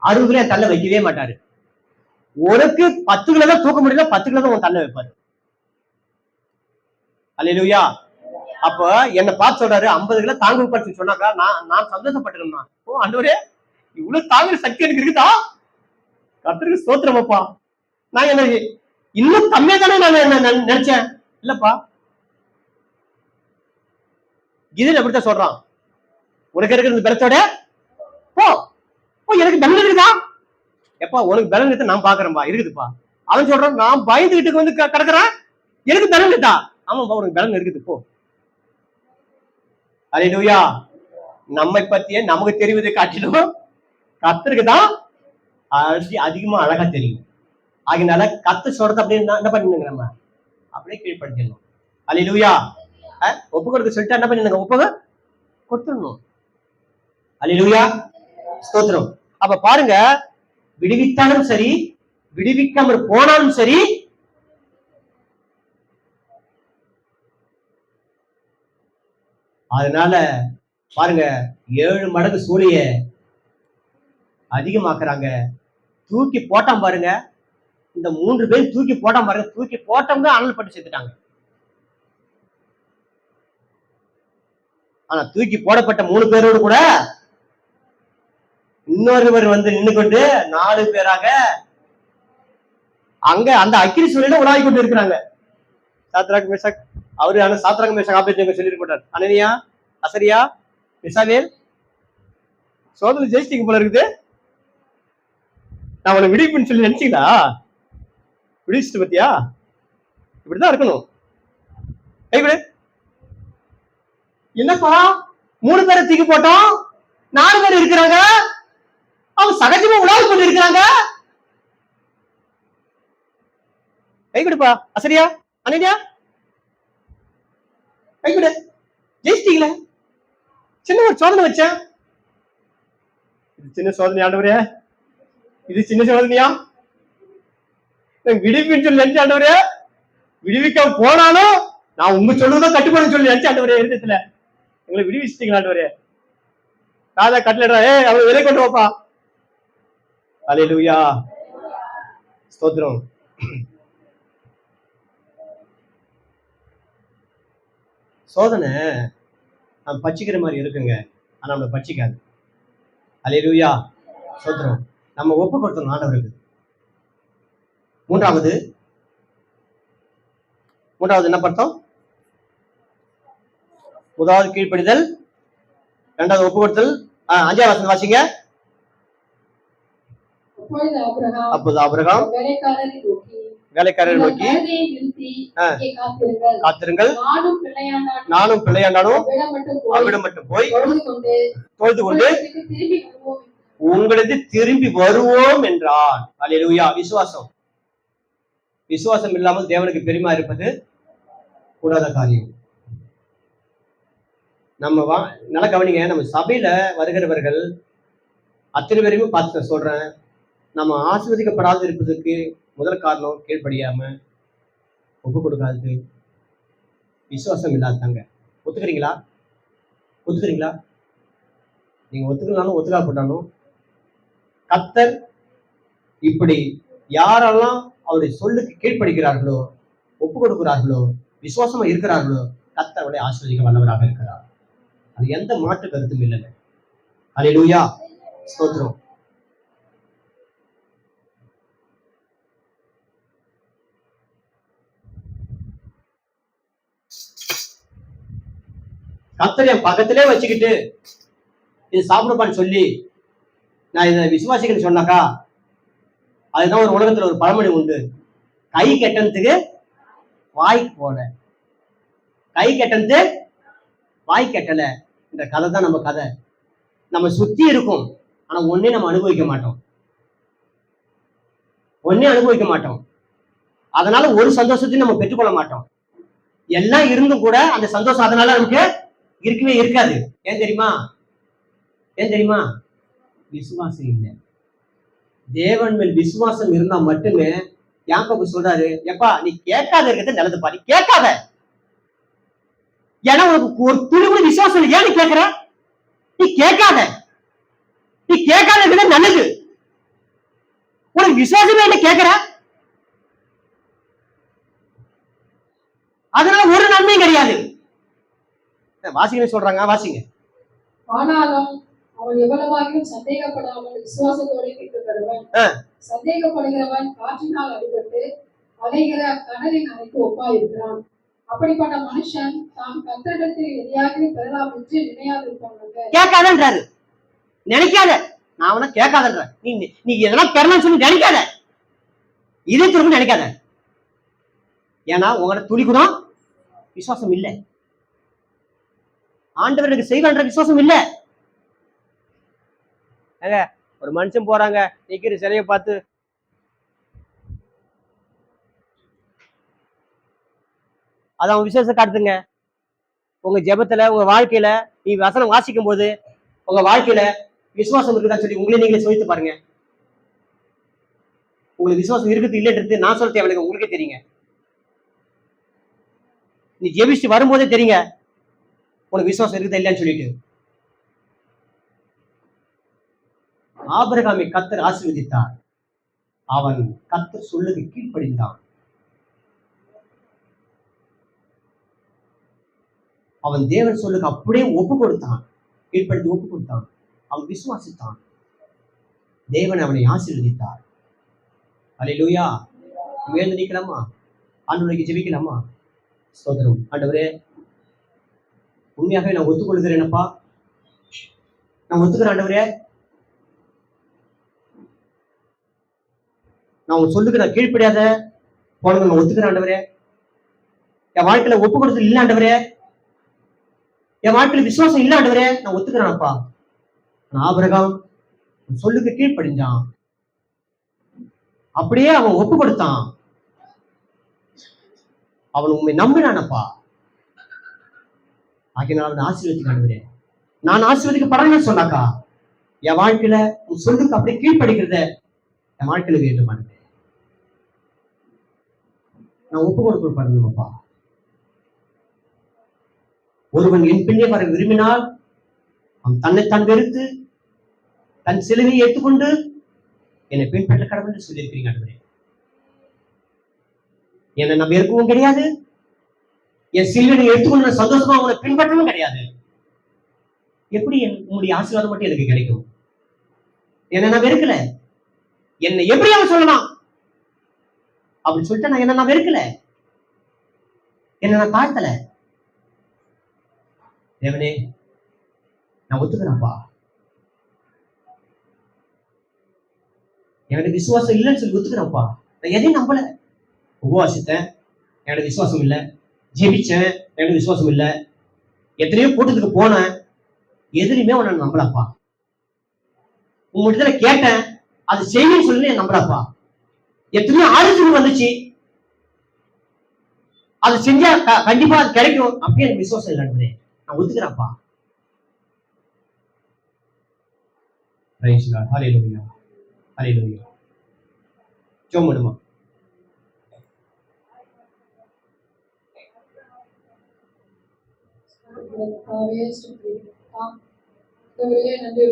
60 கிலோ தள்ள வைக்கவே மாட்டாரு. உனக்கு 10 கிலோ தான் தூக்க முடியல, 10 கிலோ தான் உன் தள்ள வைப்பாரு. அல்லேலூயா. அப்ப என்ன பார்த்து சொல்றாரு 50 கிலோ தாங்க வைப்பாரு சொன்னாக்கா நான் சந்தோஷப்பட்டிருந்தேன். ஓ ஆண்டவரே, இவ்வளவு தாங்குற சக்தி எனக்கு இருக்குதா? கர்த்தருக்கு ஸ்தோத்திரம் அப்பா. நான் என்ன இன்னும் கம்மியா தானே நான் நினைச்சேன். இல்லப்பா, இது அப்படித்தான் சொல்றான். உனக்கு இருக்கிற பலத்தோட போ. எனக்கு பலன் இருக்குதா? எப்பா உனக்கு பலன் இருக்கு நான் பாக்குறேன்பா, இருக்குதுப்பா. அவன் சொல்றான், நான் பயந்துகிட்டு வந்து கிடக்குறேன், எனக்கு பலன் இருக்கா? ஆமாப்பா உனக்கு பலன் இருக்குது, போ. அல்லேலூயா. நம்மை பத்தியே நமக்கு தெரிவதை காட்டிலும் கர்த்தருக்கு தான் அதிகமா அழகா தெரியும். அதனால கர்த்தர் சொல்றது அப்படியே என்ன பண்ணுங்க, நம்ம அப்படியே கீழ்படுத்திடணும். அல்லேலூயா. ஒப்பு கொடுக்க சொல்லிட்டு என்ன பண்ணுங்க, ஒப்புக கொடுத்துடணும். அல்லேலூயா, ஸ்தோத்திரம். அப்ப பாருங்க, விடுவித்தாலும் சரி விடுவிக்காம போனாலும் சரி, அதனால பாருங்க 7 மடங்கு சூழிய அதிகமாக்குறாங்க. தூக்கி போட்டான் பாருங்க, இந்த 3 பேர் தூக்கி போட்டான் பாருங்க, தூக்கி போட்டவங்க அனல் பட்டு செத்துட்டாங்க. ஆனா தூக்கி போடப்பட்ட 3 பேரோடு கூட இன்னொருவர் வந்து நின்று கொண்டு 4 பேராக அங்க அந்த அக்கினி சூழல உலாவி கொண்டு இருக்கிறாங்க. சாத்ராக் மேஷாக், அவரு ஆனா சாத்ராக் மேஷாக் ஆபேத்நேகோ சொல்லியிருப்பார். அனனியா, அசரியா, மிசாவேல், சோதனை ஜெயிச்சிங்க போல இருக்குது, நான் அவனை விடுவிப்புன்னு சொல்லி நினைச்சீங்களா? விடுவிச்சுட்டு பத்தியா? இப்படிதான் இருக்கணும். கைவிடு. என்னப்பா 3 பேரை தூக்கி போட்டோம், 4 பேர் இருக்கிறாங்க, அவங்க சகஜமா உலாவி கொண்டு இருக்கிறாங்க. கைவிடுப்பா அசரியா, அனனியா, கைவிடு. ஜெயிச்சிட்டீங்களே. சின்ன ஒரு சோதனை வச்சேன். இது சின்ன சோதனை ஆண்டவரே, இது சின்ன சோதனையா? விடுவிப்புன்னு சொல்லி நினைச்ச ஆண்டவரே, விடுவிக்க போனாலும் நான் உங்க சொல்லுதான் கட்டுப்பாடு சொல்லி நினைச்ச ஆண்டவரே, இருந்ததுல எங்களை விடுவிச்சிட்டீங்களா ஆண்டவரே? ராஜா கட்டளை, அவளை விலை கொண்டு வாப்பா. அல்லேலூயா, ஸ்தோத்திரம். சோதனை நம்ம பச்சிக்கிற மாதிரி இருக்குங்க, ஆனா நம்மளை பச்சிக்காது. அல்லேலூயா, ஸ்தோத்திரம். நம்ம ஒப்பு கொடுத்தோம் ஆண்டவருக்கு. மூன்றாவது என்ன பார்த்தோம்? முதலாவது கீழ்ப்படிதல், இரண்டாவது ஒப்பு கொடுத்தல். 5ஆம் வசனம் வாசிங்க. அப்போது ஆபிரகாம் வேலைக்காரரை நோக்கி, காத்திருங்கள், நானும் பிள்ளையாண்டானும் அவ்விடம் மட்டும் போய் தொழுது கொண்டு உங்களுக்கு திரும்பி வருவோம் என்றார். அல்லேலூயா. விசுவாசம், விசுவாசம் இல்லாமல் தேவனுக்கு பெருமை இருப்பது கூடாத காரியம். நம்ம நல்லா கவனிங்க, நம்ம சபையில வருகிறவர்கள் அத்தனை பேரையுமே பார்த்து சொல்றேன், நம்ம ஆசீர்வதிக்கப்படாது இருப்பதற்கு முதல் காரணம் கீழ்ப்படியாம ஒப்பு கொடுக்காதது, விசுவாசம் இல்லாதாங்க. ஒத்துக்கிறீங்களா? ஒத்துக்கிறீங்களா? நீங்க ஒத்துக்கலாலும் ஒத்துக்காப்பட்டாலும் கர்த்தர் இப்படி யாரெல்லாம் அவருடைய சொல்லுக்கு கீழ்ப்படுகிறார்களோ, ஒப்பு கொடுக்கிறார்களோ, விசுவாசமா இருக்கிறார்களோ, கர்த்தர் அவருடைய ஆசீர்வதிக்க வல்லவராக இருக்கிறார். அது எந்த மாற்று கருத்தும் இல்லைங்க. அல்லேலூயா, ஸ்தோத்திரம். கர்த்தர் என் பக்கத்திலே வச்சுக்கிட்டு இது சாப்பிடுப்பான்னு சொல்லி நான் இதை விசுவாசிக்கன்னு சொன்னாக்கா, அதுதான் ஒரு உலகத்துல ஒரு பழமொழி உண்டு. கை கெட்டதுக்கு வாய் போல, கை கெட்டது வாய் கெட்டல. இந்த கதை தான் நம்ம கதை. நம்ம சுத்தி இருக்கும், ஆனா ஒன்னே நம்ம அனுபவிக்க மாட்டோம், ஒன்னே அனுபவிக்க மாட்டோம். அதனால ஒரு சந்தோஷத்தையும் நம்ம பெற்றுக்கொள்ள மாட்டோம். எல்லாம் இருந்தும் கூட அந்த சந்தோஷம் அதனால நமக்கு இருக்கவே இருக்காது. ஏன் தெரியுமா? ஏன் தெரியுமா? விசுவாசம் இல்லை. தேவன் மேல் விசுவாசம் இருந்தா மட்டுமே யாக்கோபு சொல்றாரு, எப்பா நீ கேட்காத இருக்கிறது நல்லது பாரு, கேட்காத. ஏன்னா உனக்கு ஒரு துளி கூட விசுவாசம் இல்லை, ஏன் நீ கேட்கிற? நீ கேட்காத, நீ கேட்காத இருக்கிறது நல்லது. உனக்கு விசுவாசமே என்ன கேட்கிற? அதனால ஒரு நன்மையும் கிடையாது. வாசிங்க சொல்றாங்க, வாசிங்க.
ஆனாலும் அவன் எவ்வளவாகிலும் சந்தேகப்படாமல் விசுவாசத்தோடு கேட்கப்படுவன். சந்தேகப்படுகிறவன் காற்றினால் அடிபட்டு அலைகிற கடலின் அலைக்கு ஒப்பாயிருக்கிறான். அப்படிப்பட்ட மனுஷன் தான் கர்த்தரிடத்தில் எதையாவது பெறலாம் என்று நினையாதிருப்பாங்க.
கேட்காதன்றாரு, நினைக்காத. நான் அவனை கேட்காதன்ற, நீ எதனா பெறலாம் சொல்லி நினைக்காத, இதே திரும்ப நினைக்காத. ஏன்னா உங்களோட துளி கூட விசுவாசம் இல்லை, ஆண்டவருக்கு செய்வான்ற விசுவாசம் இல்லை. ஒரு மனுஷன் போறாங்க, நிக்கிற சிலையை பார்த்து அது அவன் விசுவாசம் காட்டுதுங்க. உங்க ஜெபத்துல, உங்க வாழ்க்கையில நீ வசனம் வாசிக்கும் போது உங்க வாழ்க்கையில விசுவாசம் இருக்குதான்னு சொல்லி உங்களே நீங்களே சோதித்து பாருங்க. உங்களுக்கு விசுவாசம் இருக்குது இல்லைன்றது நான் சொல்ல தேவையில்லை, உங்களுக்கே தெரியுங்க. நீ ஜெபிச்சு வரும்போதே தெரியுங்க உனக்கு விசுவாசம் இருக்குதா இல்லையான்னு சொல்லிட்டு. ஆபிரகாமை கர்த்தர் ஆசீர்வதித்தார், அவன் கர்த்தர் சொல்லுக்கு கீழ்ப்படிந்தான். அவன் தேவன் சொல்லுக்கு அப்படியே ஒப்பு கொடுத்தான், கீழ்ப்படுத்தி ஒப்பு கொடுத்தான். அவன் விசுவாசித்தான், தேவன் அவனை ஆசீர்வதித்தார். அல்லேலூயா. வேந்து நிக்கலாமா? ஆண்டவருக்கு ஜெபிக்கலாமா? ஸ்தோத்திரம். ஆண்டவரே, உண்மையாகவே நான் ஒத்துக்கொள்கிறேனப்பா, நான் ஒத்துக்கிறேன் ஆண்டவரே. நான் உங்க சொல்லுக்கு நான் கீழ்ப்படியாத போனது நான் ஒத்துக்கிறேன் ஆண்டவரே. என் வாழ்க்கையில ஒப்பு கொடுத்து இல்ல ஆண்டவரே, என் வாழ்க்கையில விசுவாசம் இல்ல ஆண்டவரே, நான் ஒத்துக்கிறேன்ப்பா. ஆபிரகாம் சொல்லுக்கு கீழ்ப்படிஞ்சான், அப்படியே அவன் ஒப்பு கொடுத்தான், அவன் உண்மை நம்பினானப்பா. ஆகினால் அவன் ஆசீர்வதிக்க ஆண்டவரே. நான் ஆசீர்வதிக்கப்படணும்னு சொன்னாக்கா என் வாழ்க்கையில உன் சொல்லுக்கு அப்படியே கீழ்ப்படுகிறத என் வாழ்க்கையில வேண்டும் ஆண்டவரே. நான் ஒப்பு கொடுக்கப்படணும்ப்பா. ஒருவன் என் பின்னே வர விரும்பினால் அவன் தன்னைத்தான் வெறுத்து தன் சிலுவையை ஏற்றுக்கொண்டு என்னை பின்பற்ற கடவுள் என்று சொல்லியிருக்கிறீங்க ஆண்டவரே. என்னை நான் வெறுக்கவும் கிடையாது, என் சிலுவையை எடுத்துக்கொண்டு நான் சந்தோஷமா உங்களை பின்பற்றவும் கிடையாது. எப்படி உங்களுடைய ஆசீர்வாதம் மட்டும் எனக்கு கிடைக்கும்? என்னை நான் வெறுக்கல, என்னை எப்படி அவன் சொல்லலாம் அப்படின்னு சொல்லிட்டு நான் என்ன நான் வெறுக்கல, என்ன நான் தாழ்த்தல. தேவனே, நான் ஒத்துக்கிறேன்ப்பா. எனக்கு விசுவாசம் இல்லைன்னு சொல்லி ஒத்துக்கிறேன்ப்பா. நான் எதையும் நம்பல. உபவாசித்தேன், எனக்கு விசுவாசம் இல்லை. ஜெபிச்சேன், எனக்கு விசுவாசம் இல்லை. எத்தனையோ கூட்டத்துக்கு போனேன், எதுலையுமே உன்னை நம்பலப்பா. உங்கள்கிட்ட கேட்டேன், அது செய்யன்னு சொல்லி நம்பலப்பா. எத்தனையோ ஆலோசனை வந்துச்சு, அது செஞ்சா கண்டிப்பா அது கிடைக்கும், அப்படியே எனக்கு விசுவாசம் இல்லை. நான் ஒத்துக்கிறேன்ப்பா. ஹல்லேலூயா, ஹல்லேலூயா. ஜெபம் பண்ணுமா?
நன்றி.